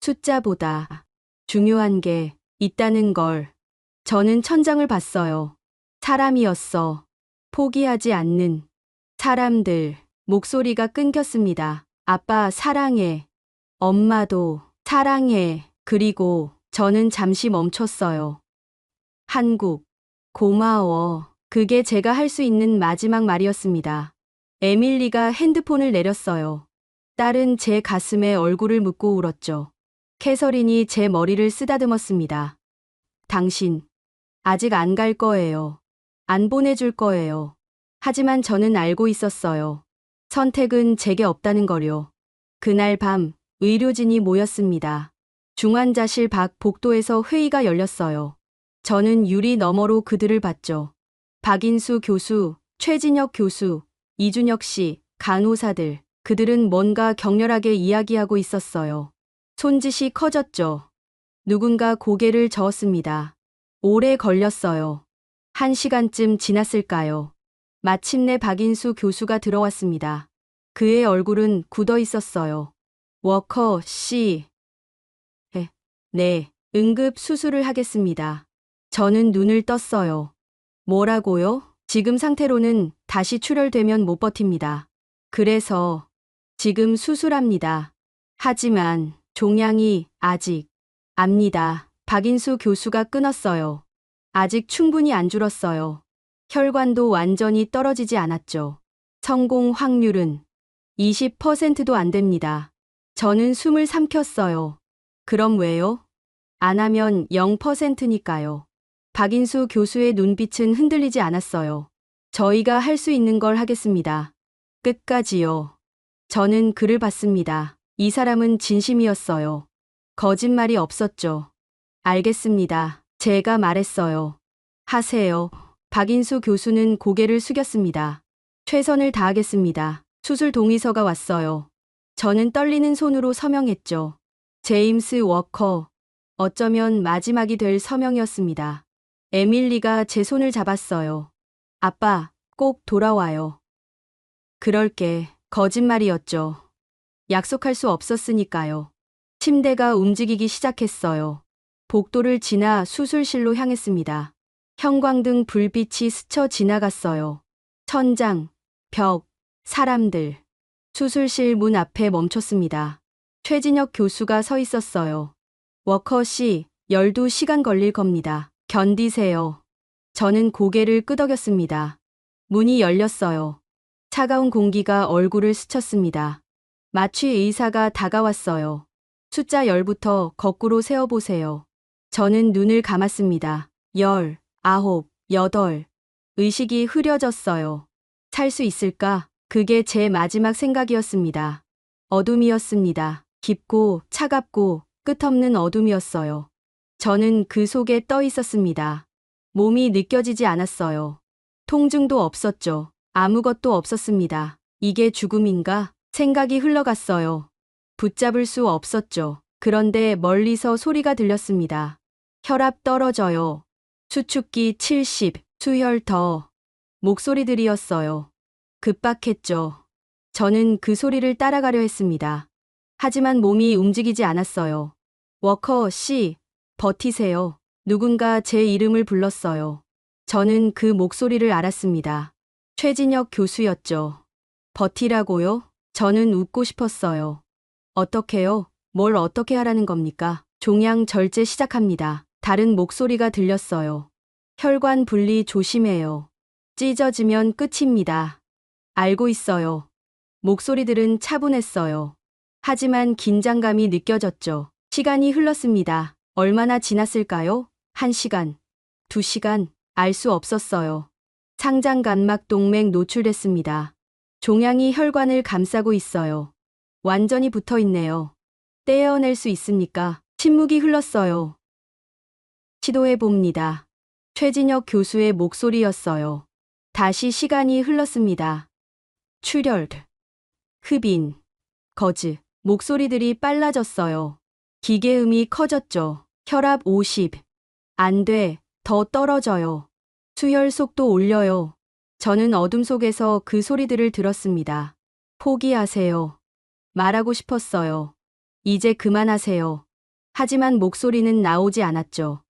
숫자보다 중요한 게 있다는 걸. 저는 천장을 봤어요. 사람이었어. 포기하지 않는 사람들. 목소리가 끊겼습니다. 아빠 사랑해. 엄마도 사랑해. 그리고 저는 잠시 멈췄어요. 한국, 고마워. 그게 제가 할 수 있는 마지막 말이었습니다. 에밀리가 핸드폰을 내렸어요. 딸은 제 가슴에 얼굴을 묻고 울었죠. 캐서린이 제 머리를 쓰다듬었습니다. 당신, 아직 안 갈 거예요. 안 보내줄 거예요. 하지만 저는 알고 있었어요. 선택은 제게 없다는 거요. 그날 밤, 의료진이 모였습니다. 중환자실 밖 복도에서 회의가 열렸어요. 저는 유리 너머로 그들을 봤죠. 박인수 교수, 최진혁 교수, 이준혁 씨, 간호사들. 그들은 뭔가 격렬하게 이야기하고 있었어요. 손짓이 커졌죠. 누군가 고개를 저었습니다. 오래 걸렸어요. 1시간쯤 지났을까요? 마침내 박인수 교수가 들어왔습니다. 그의 얼굴은 굳어 있었어요. 워커 씨. 네, 응급 수술을 하겠습니다. 저는 눈을 떴어요. 뭐라고요? 지금 상태로는 다시 출혈되면 못 버팁니다. 그래서 지금 수술합니다. 하지만 종양이 아직 압니다. 박인수 교수가 끊었어요. 아직 충분히 안 줄었어요. 혈관도 완전히 떨어지지 않았죠. 성공 확률은 20%도 안 됩니다. 저는 숨을 삼켰어요. 그럼 왜요? 안 하면 0%니까요. 박인수 교수의 눈빛은 흔들리지 않았어요. 저희가 할 수 있는 걸 하겠습니다. 끝까지요. 저는 그를 봤습니다. 이 사람은 진심이었어요. 거짓말이 없었죠. 알겠습니다. 제가 말했어요. 하세요. 박인수 교수는 고개를 숙였습니다. 최선을 다하겠습니다. 수술 동의서가 왔어요. 저는 떨리는 손으로 서명했죠. 제임스 워커. 어쩌면 마지막이 될 서명이었습니다. 에밀리가 제 손을 잡았어요. 아빠, 꼭 돌아와요. 그럴게. 거짓말이었죠. 약속할 수 없었으니까요. 침대가 움직이기 시작했어요. 복도를 지나 수술실로 향했습니다. 형광등 불빛이 스쳐 지나갔어요. 천장, 벽, 사람들. 수술실 문 앞에 멈췄습니다. 최진혁 교수가 서 있었어요. 워커 씨, 12시간 걸릴 겁니다. 견디세요. 저는 고개를 끄덕였습니다. 문이 열렸어요. 차가운 공기가 얼굴을 스쳤습니다. 마취 의사가 다가왔어요. 숫자 10부터 거꾸로 세어보세요. 저는 눈을 감았습니다. 10, 9, 8. 의식이 흐려졌어요. 살 수 있을까? 그게 제 마지막 생각이었습니다. 어둠이었습니다. 깊고 차갑고 끝없는 어둠이었어요. 저는 그 속에 떠 있었습니다. 몸이 느껴지지 않았어요. 통증도 없었죠. 아무것도 없었습니다. 이게 죽음인가? 생각이 흘러갔어요. 붙잡을 수 없었죠. 그런데 멀리서 소리가 들렸습니다. 혈압 떨어져요. 수축기 70, 수혈 더. 목소리들이었어요. 급박했죠. 저는 그 소리를 따라가려 했습니다. 하지만 몸이 움직이지 않았어요. 워커 씨, 버티세요. 누군가 제 이름을 불렀어요. 저는 그 목소리를 알았습니다. 최진혁 교수였죠. 버티라고요? 저는 웃고 싶었어요. 어떻게요? 뭘 어떻게 하라는 겁니까? 종양 절제 시작합니다. 다른 목소리가 들렸어요. 혈관 분리 조심해요. 찢어지면 끝입니다. 알고 있어요. 목소리들은 차분했어요. 하지만 긴장감이 느껴졌죠. 시간이 흘렀습니다. 얼마나 지났을까요? 1시간, 2시간, 알 수 없었어요. 상장 간막 동맥 노출됐습니다. 종양이 혈관을 감싸고 있어요. 완전히 붙어 있네요. 떼어낼 수 있습니까? 침묵이 흘렀어요. 시도해 봅니다. 최진혁 교수의 목소리였어요. 다시 시간이 흘렀습니다. 출혈, 흡인, 거즈. 목소리들이 빨라졌어요. 기계음이 커졌죠. 혈압 50. 안 돼. 더 떨어져요. 수혈 속도 올려요. 저는 어둠 속에서 그 소리들을 들었습니다. 포기하세요. 말하고 싶었어요. 이제 그만하세요. 하지만 목소리는 나오지 않았죠.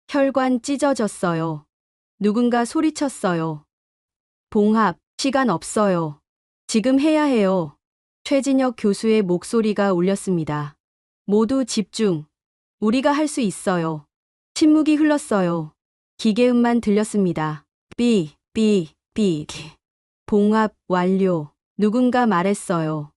혈관 찢어졌어요. 누군가 소리쳤어요. 봉합, 시간 없어요. 지금 해야 해요. 최진혁 교수의 목소리가 울렸습니다. 모두 집중. 우리가 할 수 있어요. 침묵이 흘렀어요. 기계음만 들렸습니다. 삐. 봉합 완료. 누군가 말했어요.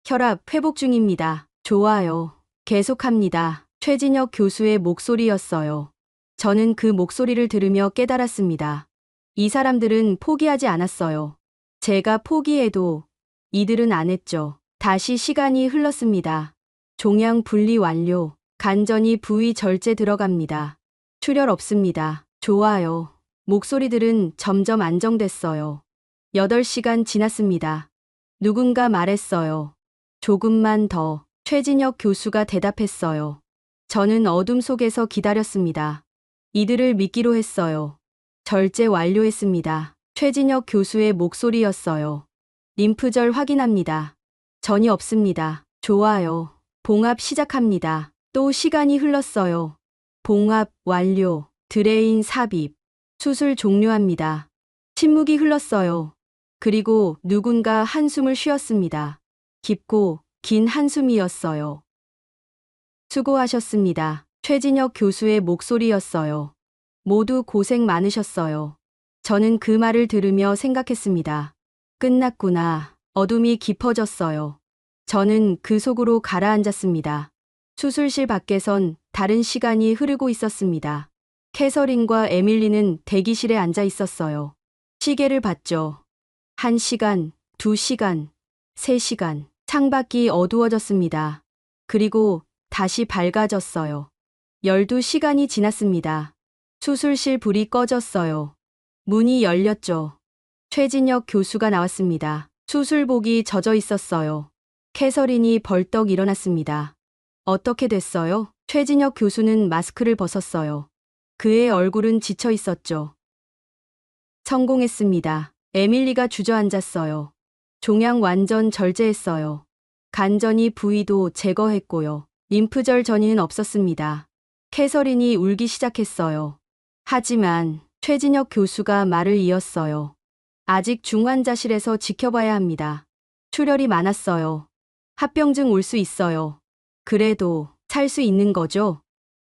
혈압 회복 중입니다. 좋아요. 계속합니다. 최진혁 교수의 목소리였어요. 저는 그 목소리를 들으며 깨달았습니다. 이 사람들은 포기하지 않았어요. 제가 포기해도 이들은 안 했죠. 다시 시간이 흘렀습니다. 종양 분리 완료. 간전히 부위 절제 들어갑니다. 출혈 없습니다. 좋아요. 목소리들은 점점 안정됐어요. 8시간 지났습니다. 누군가 말했어요. 조금만 더. 최진혁 교수가 대답했어요. 저는 어둠 속에서 기다렸습니다. 이들을 믿기로 했어요. 절제 완료했습니다. 최진혁 교수의 목소리였어요. 림프절 확인합니다. 전이 없습니다. 좋아요. 봉합 시작합니다. 또 시간이 흘렀어요. 봉합 완료. 드레인 삽입. 수술 종료합니다. 침묵이 흘렀어요. 그리고 누군가 한숨을 쉬었습니다. 깊고 긴 한숨이었어요. 수고하셨습니다. 최진혁 교수의 목소리였어요. 모두 고생 많으셨어요. 저는 그 말을 들으며 생각했습니다. 끝났구나. 어둠이 깊어졌어요. 저는 그 속으로 가라앉았습니다. 수술실 밖에선 다른 시간이 흐르고 있었습니다. 캐서린과 에밀리는 대기실에 앉아 있었어요. 시계를 봤죠. 1시간, 2시간, 3시간. 창밖이 어두워졌습니다. 그리고 다시 밝아졌어요. 12시간이 지났습니다. 수술실 불이 꺼졌어요. 문이 열렸죠. 최진혁 교수가 나왔습니다. 수술복이 젖어 있었어요. 캐서린이 벌떡 일어났습니다. 어떻게 됐어요? 최진혁 교수는 마스크를 벗었어요. 그의 얼굴은 지쳐 있었죠. 성공했습니다. 에밀리가 주저앉았어요. 종양 완전 절제했어요. 간전이 부위도 제거했고요. 림프절 전이는 없었습니다. 캐서린이 울기 시작했어요. 하지만 최진혁 교수가 말을 이었어요. 아직 중환자실에서 지켜봐야 합니다. 출혈이 많았어요. 합병증 올 수 있어요. 그래도 살 수 있는 거죠?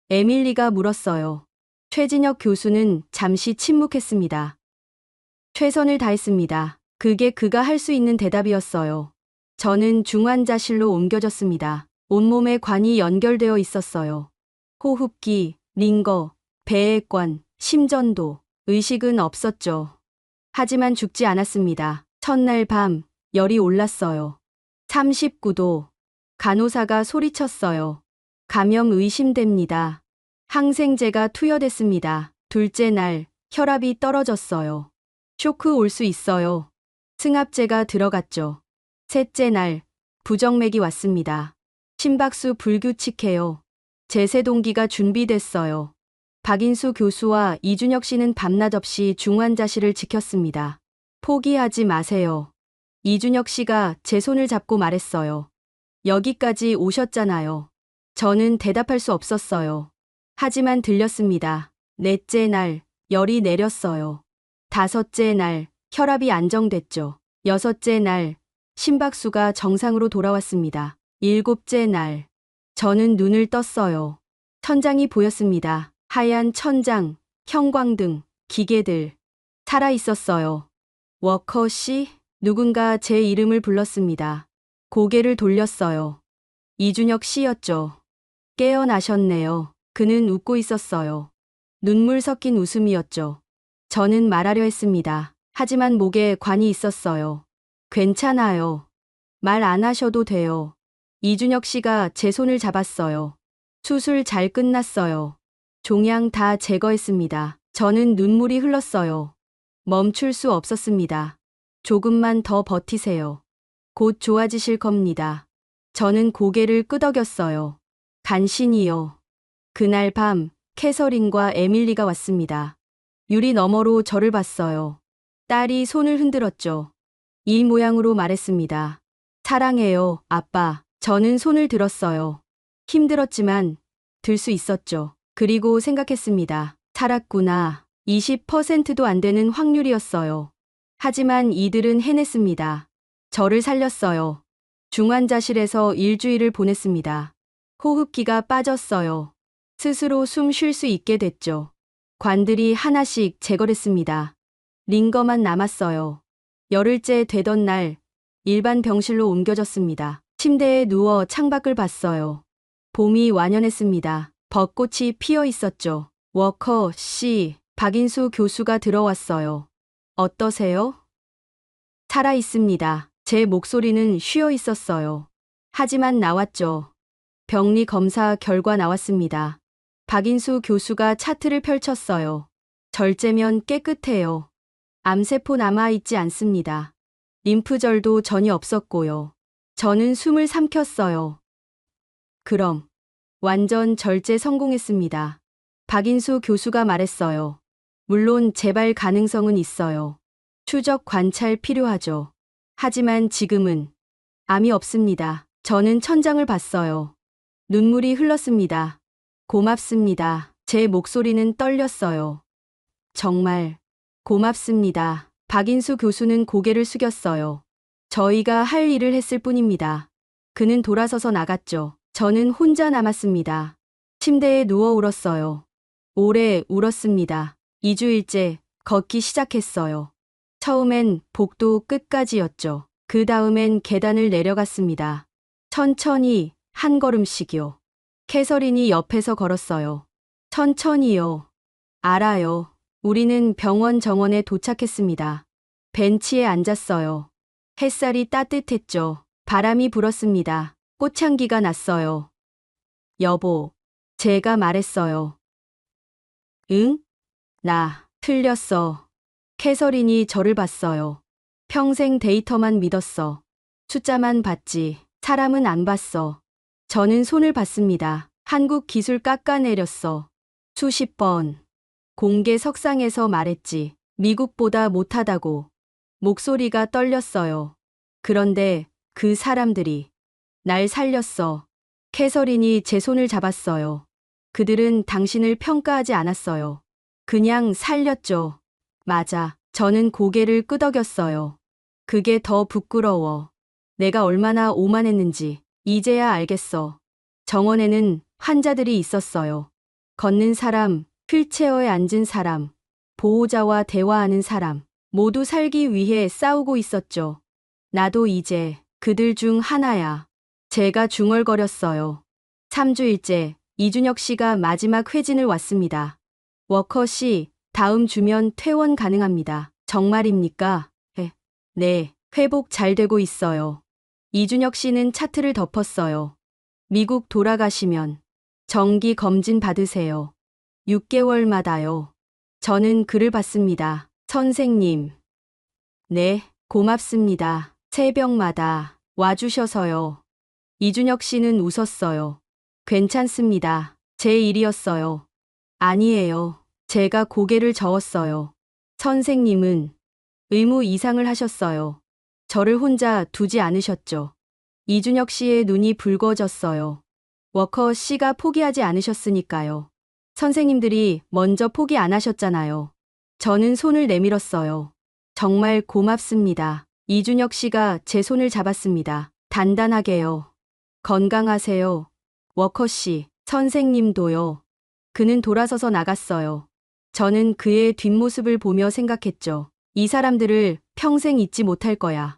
에밀리가 물었어요. 최진혁 교수는 잠시 침묵했습니다. 최선을 다했습니다. 그게 그가 할 수 있는 대답이었어요. 저는 중환자실로 옮겨졌습니다. 온몸에 관이 연결되어 있었어요. 호흡기, 링거, 배액관, 심전도, 의식은 없었죠. 하지만 죽지 않았습니다. 첫날 밤, 열이 올랐어요. 39도. 간호사가 소리쳤어요. 감염 의심됩니다. 항생제가 투여됐습니다. 둘째 날, 혈압이 떨어졌어요. 쇼크 올 수 있어요. 승합제가 들어갔죠. 셋째 날, 부정맥이 왔습니다. 심박수 불규칙해요. 제세동기가 준비됐어요. 박인수 교수와 이준혁 씨는 밤낮 없이 중환자실을 지켰습니다. 포기하지 마세요. 이준혁 씨가 제 손을 잡고 말했어요. 여기까지 오셨잖아요. 저는 대답할 수 없었어요. 하지만 들렸습니다. 넷째 날, 열이 내렸어요. 다섯째 날, 혈압이 안정됐죠. 여섯째 날, 심박수가 정상으로 돌아왔습니다. 일곱째 날, 저는 눈을 떴어요. 천장이 보였습니다. 하얀 천장, 형광등, 기계들. 살아 있었어요. 워커 씨? 누군가 제 이름을 불렀습니다. 고개를 돌렸어요. 이준혁 씨였죠. 깨어나셨네요. 그는 웃고 있었어요. 눈물 섞인 웃음이었죠. 저는 말하려 했습니다. 하지만 목에 관이 있었어요. 괜찮아요. 말 안 하셔도 돼요. 이준혁 씨가 제 손을 잡았어요. 수술 잘 끝났어요. 종양 다 제거했습니다. 저는 눈물이 흘렀어요. 멈출 수 없었습니다. 조금만 더 버티세요. 곧 좋아지실 겁니다. 저는 고개를 끄덕였어요. 간신히요. 그날 밤, 캐서린과 에밀리가 왔습니다. 유리 너머로 저를 봤어요. 딸이 손을 흔들었죠. 이 모양으로 말했습니다. 사랑해요, 아빠. 저는 손을 들었어요. 힘들었지만 들 수 있었죠. 그리고 생각했습니다. 살았구나. 20%도 안 되는 확률이었어요. 하지만 이들은 해냈습니다. 저를 살렸어요. 중환자실에서 일주일을 보냈습니다. 호흡기가 빠졌어요. 스스로 숨 쉴 수 있게 됐죠. 관들이 하나씩 제거됐습니다. 링거만 남았어요. 열흘째 되던 날, 일반 병실로 옮겨졌습니다. 침대에 누워 창밖을 봤어요. 봄이 완연했습니다. 벚꽃이 피어 있었죠. 워커 씨, 박인수 교수가 들어왔어요. 어떠세요? 살아 있습니다. 제 목소리는 쉬어 있었어요. 하지만 나왔죠. 병리 검사 결과 나왔습니다. 박인수 교수가 차트를 펼쳤어요. 절제면 깨끗해요. 암세포 남아있지 않습니다. 림프절도 전혀 없었고요. 저는 숨을 삼켰어요. 그럼 완전 절제 성공했습니다. 박인수 교수가 말했어요. 물론 재발 가능성은 있어요. 추적 관찰 필요하죠. 하지만 지금은 암이 없습니다. 저는 천장을 봤어요. 눈물이 흘렀습니다. 고맙습니다. 제 목소리는 떨렸어요. 정말 고맙습니다. 박인수 교수는 고개를 숙였어요. 저희가 할 일을 했을 뿐입니다. 그는 돌아서서 나갔죠. 저는 혼자 남았습니다. 침대에 누워 울었어요. 오래 울었습니다. 2주일째 걷기 시작했어요. 처음엔 복도 끝까지였죠. 그 다음엔 계단을 내려갔습니다. 천천히 한 걸음씩요. 캐서린이 옆에서 걸었어요. 천천히요. 알아요. 우리는 병원 정원에 도착했습니다. 벤치에 앉았어요. 햇살이 따뜻했죠. 바람이 불었습니다. 꽃향기가 났어요. 여보, 제가 말했어요. 응? 나 틀렸어. 캐서린이 저를 봤어요. 평생 데이터만 믿었어. 숫자만 봤지. 사람은 안 봤어. 저는 손을 봤습니다. 한국 기술 깎아내렸어. 수십 번. 공개 석상에서 말했지. 미국보다 못하다고. 목소리가 떨렸어요. 그런데 그 사람들이 날 살렸어. 캐서린이 제 손을 잡았어요. 그들은 당신을 평가하지 않았어요. 그냥 살렸죠. 맞아. 저는 고개를 끄덕였어요. 그게 더 부끄러워. 내가 얼마나 오만했는지 이제야 알겠어. 정원에는 환자들이 있었어요. 걷는 사람, 휠체어에 앉은 사람, 보호자와 대화하는 사람, 모두 살기 위해 싸우고 있었죠. 나도 이제 그들 중 하나야. 제가 중얼거렸어요. 3주일째 이준혁 씨가 마지막 회진을 왔습니다. 워커 씨, 다음 주면 퇴원 가능합니다. 정말입니까? 네, 회복 잘 되고 있어요. 이준혁 씨는 차트를 덮었어요. 미국 돌아가시면 정기 검진 받으세요. 6개월마다요. 저는 글을 받습니다. 선생님. 네, 고맙습니다. 새벽마다 와주셔서요. 이준혁 씨는 웃었어요. 괜찮습니다. 제 일이었어요. 아니에요. 제가 고개를 저었어요. 선생님은 의무 이상을 하셨어요. 저를 혼자 두지 않으셨죠. 이준혁 씨의 눈이 붉어졌어요. 워커 씨가 포기하지 않으셨으니까요. 선생님들이 먼저 포기 안 하셨잖아요. 저는 손을 내밀었어요. 정말 고맙습니다. 이준혁 씨가 제 손을 잡았습니다. 단단하게요. 건강하세요. 워커 씨, 선생님도요. 그는 돌아서서 나갔어요. 저는 그의 뒷모습을 보며 생각했죠. 이 사람들을 평생 잊지 못할 거야.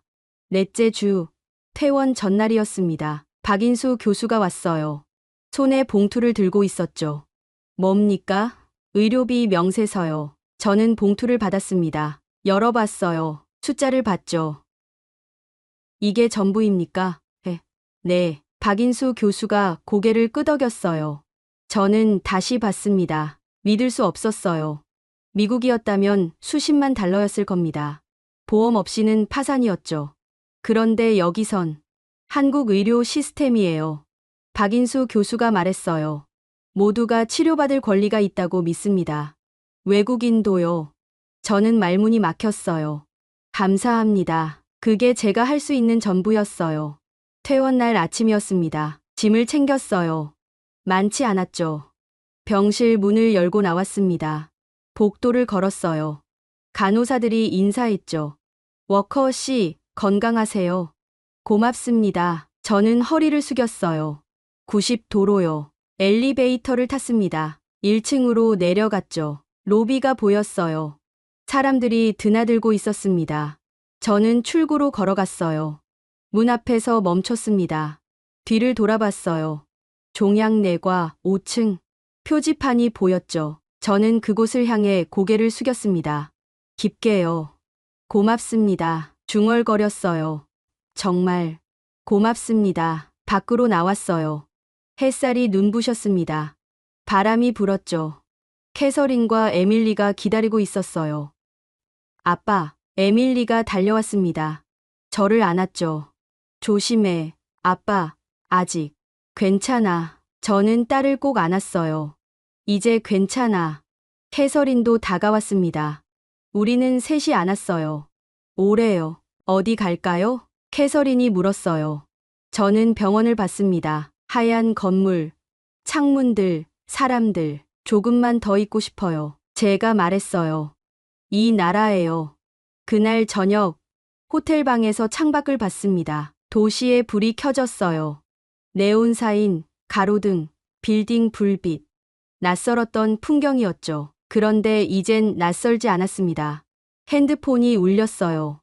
넷째 주, 퇴원 전날이었습니다. 박인수 교수가 왔어요. 손에 봉투를 들고 있었죠. 뭡니까? 의료비 명세서요. 저는 봉투를 받았습니다. 열어봤어요. 숫자를 봤죠. 이게 전부입니까? 네. 박인수 교수가 고개를 끄덕였어요. 저는 다시 봤습니다. 믿을 수 없었어요. 미국이었다면 수십만 달러였을 겁니다. 보험 없이는 파산이었죠. 그런데 여기선 한국 의료 시스템이에요. 박인수 교수가 말했어요. 모두가 치료받을 권리가 있다고 믿습니다. 외국인도요. 저는 말문이 막혔어요. 감사합니다. 그게 제가 할 수 있는 전부였어요. 퇴원날 아침이었습니다. 짐을 챙겼어요. 많지 않았죠. 병실 문을 열고 나왔습니다. 복도를 걸었어요. 간호사들이 인사했죠. 워커 씨, 건강하세요. 고맙습니다. 저는 허리를 숙였어요. 90도로요. 엘리베이터를 탔습니다. 1층으로 내려갔죠. 로비가 보였어요. 사람들이 드나들고 있었습니다. 저는 출구로 걸어갔어요. 문 앞에서 멈췄습니다. 뒤를 돌아봤어요. 종양내과 5층. 표지판이 보였죠. 저는 그곳을 향해 고개를 숙였습니다. 깊게요. 고맙습니다. 중얼거렸어요. 정말 고맙습니다. 밖으로 나왔어요. 햇살이 눈부셨습니다. 바람이 불었죠. 캐서린과 에밀리가 기다리고 있었어요. 아빠, 에밀리가 달려왔습니다. 저를 안았죠. 조심해. 아빠, 아직. 괜찮아. 저는 딸을 꼭 안았어요. 이제 괜찮아. 캐서린도 다가왔습니다. 우리는 셋이 안았어요. 오래요. 어디 갈까요? 캐서린이 물었어요. 저는 병원을 봤습니다. 하얀 건물, 창문들, 사람들. 조금만 더 있고 싶어요. 제가 말했어요. 이 나라예요. 그날 저녁, 호텔방에서 창밖을 봤습니다. 도시의 불이 켜졌어요. 네온사인, 가로등, 빌딩 불빛. 낯설었던 풍경이었죠. 그런데 이젠 낯설지 않았습니다. 핸드폰이 울렸어요.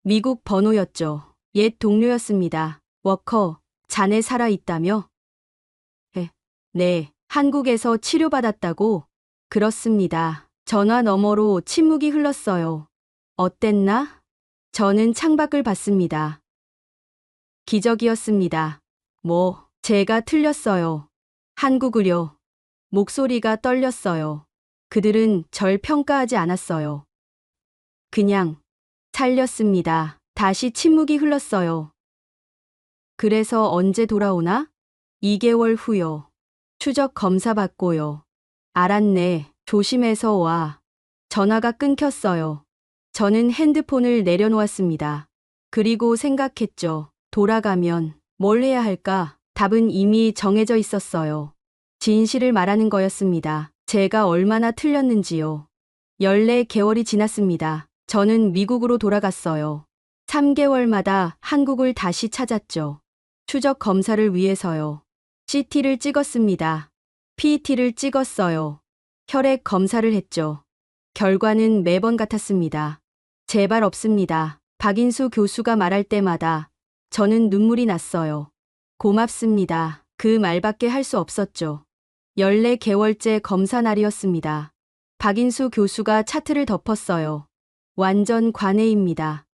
미국 번호였죠. 옛 동료였습니다. 워커, 자네 살아있다며? 네, 한국에서 치료받았다고? 그렇습니다. 전화 너머로 침묵이 흘렀어요. 어땠나? 저는 창밖을 봤습니다. 기적이었습니다. 제가 틀렸어요. 한국을요. 목소리가 떨렸어요. 그들은 절 평가하지 않았어요. 그냥 살렸습니다. 다시 침묵이 흘렀어요. 그래서 언제 돌아오나? 2개월 후요. 추적 검사 받고요. 알았네. 조심해서 와. 전화가 끊겼어요. 저는 핸드폰을 내려놓았습니다. 그리고 생각했죠. 돌아가면 뭘 해야 할까? 답은 이미 정해져 있었어요. 진실을 말하는 거였습니다. 제가 얼마나 틀렸는지요. 14개월이 지났습니다. 저는 미국으로 돌아갔어요. 3개월마다 한국을 다시 찾았죠. 추적 검사를 위해서요. CT를 찍었습니다. PET를 찍었어요. 혈액 검사를 했죠. 결과는 매번 같았습니다. 제발 없습니다. 박인수 교수가 말할 때마다 저는 눈물이 났어요. 고맙습니다. 그 말밖에 할 수 없었죠. 14개월째 검사 날이었습니다. 박인수 교수가 차트를 덮었어요. 완전 관해입니다.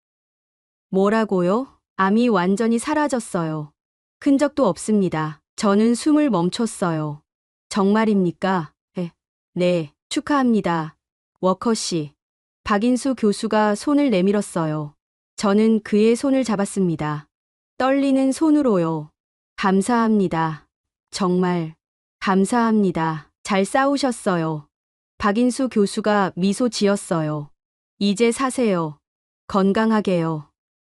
뭐라고요? 암이 완전히 사라졌어요. 흔적도 없습니다. 저는 숨을 멈췄어요. 정말입니까? 네, 축하합니다. 워커 씨. 박인수 교수가 손을 내밀었어요. 저는 그의 손을 잡았습니다. 떨리는 손으로요. 감사합니다. 정말 감사합니다. 잘 싸우셨어요. 박인수 교수가 미소 지었어요. 이제 사세요. 건강하게요.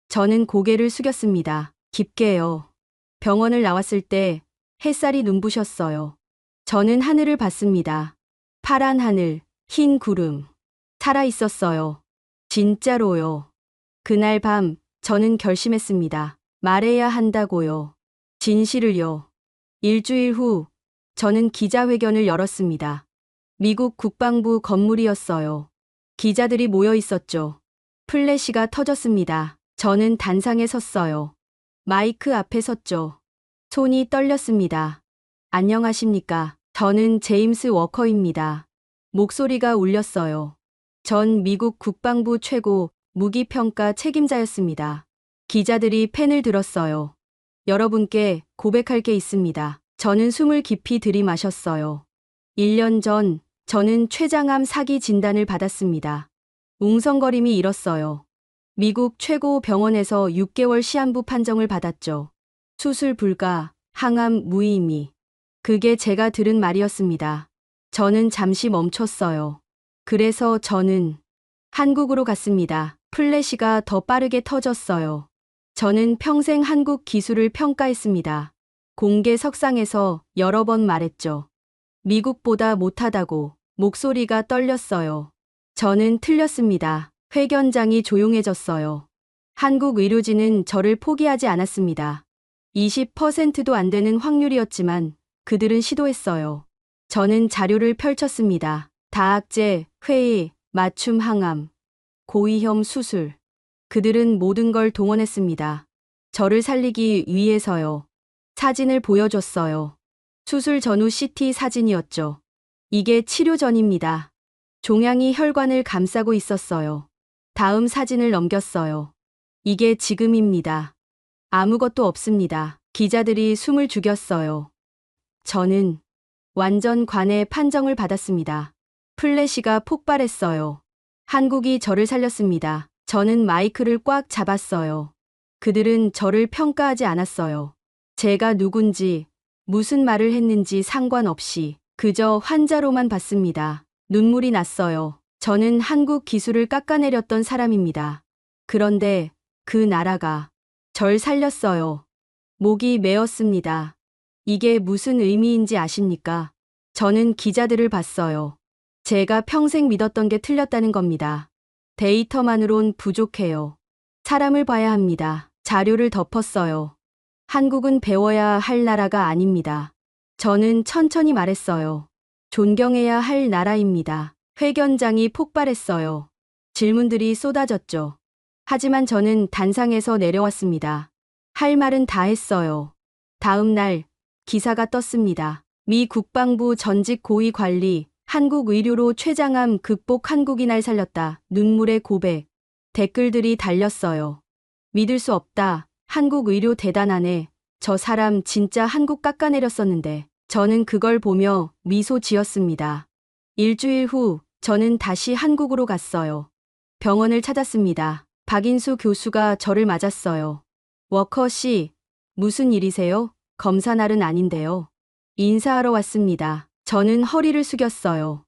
저는 고개를 숙였습니다. 깊게요. 병원을 나왔을 때 햇살이 눈부셨어요. 저는 하늘을 봤습니다. 파란 하늘, 흰 구름. 살아 있었어요. 진짜로요. 그날 밤 저는 결심했습니다. 말해야 한다고요. 진실을요. 일주일 후 저는 기자회견을 열었습니다. 미국 국방부 건물이었어요. 기자들이 모여 있었죠. 플래시가 터졌습니다. 저는 단상에 섰어요. 마이크 앞에 섰죠. 손이 떨렸습니다. 안녕하십니까. 저는 제임스 워커입니다. 목소리가 울렸어요. 전 미국 국방부 최고 무기평가 책임자였습니다. 기자들이 펜을 들었어요. 여러분께 고백할 게 있습니다. 저는 숨을 깊이 들이마셨어요. 1년 전 저는 췌장암 사기 진단을 받았습니다. 웅성거림이 일었어요. 미국 최고 병원에서 6개월 시한부 판정을 받았죠. 수술 불가, 항암 무의미. 그게 제가 들은 말이었습니다. 저는 잠시 멈췄어요. 그래서 저는 한국으로 갔습니다. 플래시가 더 빠르게 터졌어요. 저는 평생 한국 기술을 평가했습니다. 공개 석상에서 여러 번 말했죠. 미국보다 못하다고. 목소리가 떨렸어요. 저는 틀렸습니다. 회견장이 조용해졌어요. 한국 의료진은 저를 포기하지 않았습니다. 20%도 안 되는 확률이었지만 그들은 시도했어요. 저는 자료를 펼쳤습니다. 다학제, 회의, 맞춤 항암, 고위험 수술. 그들은 모든 걸 동원했습니다. 저를 살리기 위해서요. 사진을 보여줬어요. 수술 전후 CT 사진이었죠. 이게 치료 전입니다. 종양이 혈관을 감싸고 있었어요. 다음 사진을 넘겼어요. 이게 지금입니다. 아무것도 없습니다. 기자들이 숨을 죽였어요. 저는 완전 관의 판정을 받았습니다. 플래시가 폭발했어요. 한국이 저를 살렸습니다. 저는 마이크를 꽉 잡았어요. 그들은 저를 평가하지 않았어요. 제가 누군지, 무슨 말을 했는지 상관없이 그저 환자로만 봤습니다. 눈물이 났어요. 저는 한국 기술을 깎아내렸던 사람입니다. 그런데 그 나라가 절 살렸어요. 목이 메었습니다. 이게 무슨 의미인지 아십니까? 저는 기자들을 봤어요. 제가 평생 믿었던 게 틀렸다는 겁니다. 데이터만으론 부족해요. 사람을 봐야 합니다. 자료를 덮었어요. 한국은 배워야 할 나라가 아닙니다. 저는 천천히 말했어요. 존경해야 할 나라입니다. 회견장이 폭발했어요. 질문들이 쏟아졌죠. 하지만 저는 단상에서 내려왔습니다. 할 말은 다 했어요. 다음 날 기사가 떴습니다. 미 국방부 전직 고위 관리, 한국 의료로 췌장암 극복 한국이 날 살렸다. 눈물의 고백. 댓글들이 달렸어요. 믿을 수 없다. 한국 의료 대단하네. 저 사람 진짜 한국 깎아내렸었는데. 저는 그걸 보며 미소 지었습니다. 일주일 후 저는 다시 한국으로 갔어요. 병원을 찾았습니다. 박인수 교수가 저를 맞았어요. 워커 씨, 무슨 일이세요? 검사 날은 아닌데요. 인사하러 왔습니다. 저는 허리를 숙였어요.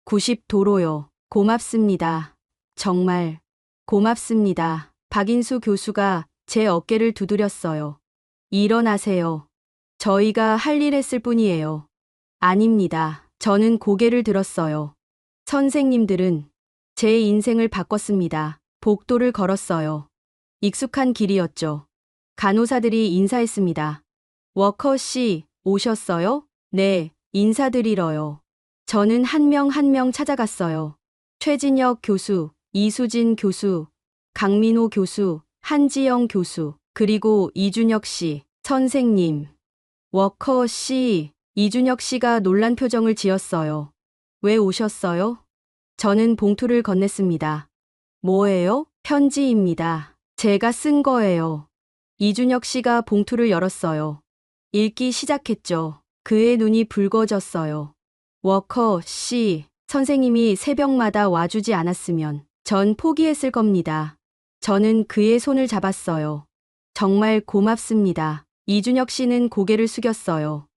90도로요. 고맙습니다. 정말 고맙습니다. 박인수 교수가 제 어깨를 두드렸어요. 일어나세요. 저희가 할 일 했을 뿐이에요. 아닙니다. 저는 고개를 들었어요. 선생님들은 제 인생을 바꿨습니다. 복도를 걸었어요. 익숙한 길이었죠. 간호사들이 인사했습니다. 워커 씨, 오셨어요? 네, 인사드리러요. 저는 한 명 한 명 찾아갔어요. 최진혁 교수, 이수진 교수, 강민호 교수, 한지영 교수, 그리고 이준혁 씨, 선생님. 워커 씨, 이준혁 씨가 놀란 표정을 지었어요. 왜 오셨어요? 저는 봉투를 건넸습니다. 뭐예요? 편지입니다. 제가 쓴 거예요. 이준혁 씨가 봉투를 열었어요. 읽기 시작했죠. 그의 눈이 붉어졌어요. 워커 씨, 선생님이 새벽마다 와주지 않았으면 전 포기했을 겁니다. 저는 그의 손을 잡았어요. 정말 고맙습니다. 이준혁 씨는 고개를 숙였어요.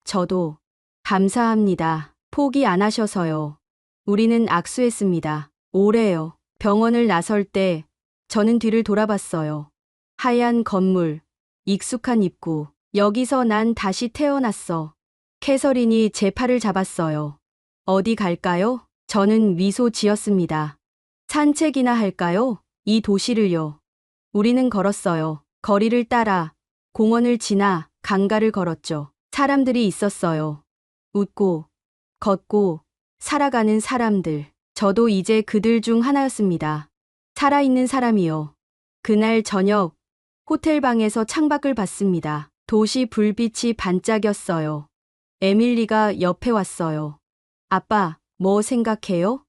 저도 감사합니다. 포기 안 하셔서요. 우리는 악수했습니다. 오래요. 병원을 나설 때 저는 뒤를 돌아봤어요. 하얀 건물, 익숙한 입구. 여기서 난 다시 태어났어. 캐서린이 제 팔을 잡았어요. 어디 갈까요? 저는 미소 지었습니다. 산책이나 할까요? 이 도시를요. 우리는 걸었어요. 거리를 따라, 공원을 지나 강가를 걸었죠. 사람들이 있었어요. 웃고, 걷고, 살아가는 사람들. 저도 이제 그들 중 하나였습니다. 살아있는 사람이요. 그날 저녁, 호텔방에서 창밖을 봤습니다. 도시 불빛이 반짝였어요. 에밀리가 옆에 왔어요. 아빠, 뭐 생각해요?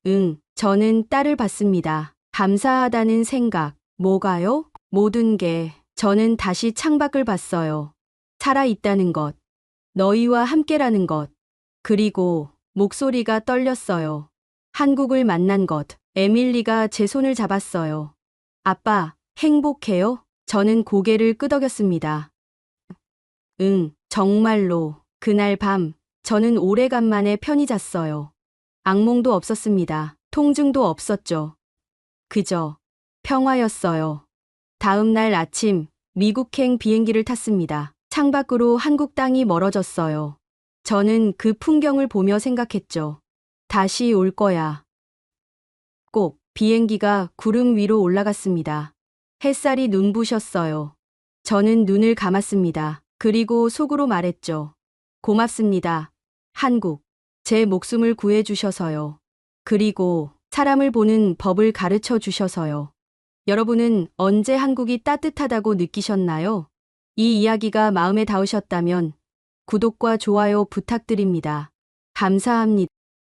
응, 저는 딸을 봤습니다. 감사하다는 생각. 뭐가요? 모든 게. 저는 다시 창밖을 봤어요. 살아있다는 것. 너희와 함께라는 것. 그리고 목소리가 떨렸어요. 한국을 만난 것. 에밀리가 제 손을 잡았어요. 아빠, 행복해요? 저는 고개를 끄덕였습니다. 응, 정말로. 그날 밤, 저는 오래간만에 편히 잤어요. 악몽도 없었습니다. 통증도 없었죠. 그저 평화였어요. 다음 날 아침, 미국행 비행기를 탔습니다. 창밖으로 한국 땅이 멀어졌어요. 저는 그 풍경을 보며 생각했죠. 다시 올 거야. 꼭. 비행기가 구름 위로 올라갔습니다. 햇살이 눈부셨어요. 저는 눈을 감았습니다. 그리고 속으로 말했죠. 고맙습니다. 한국. 제 목숨을 구해주셔서요. 그리고 사람을 보는 법을 가르쳐 주셔서요. 여러분은 언제 한국이 따뜻하다고 느끼셨나요? 이 이야기가 마음에 닿으셨다면 구독과 좋아요 부탁드립니다. 감사합니다.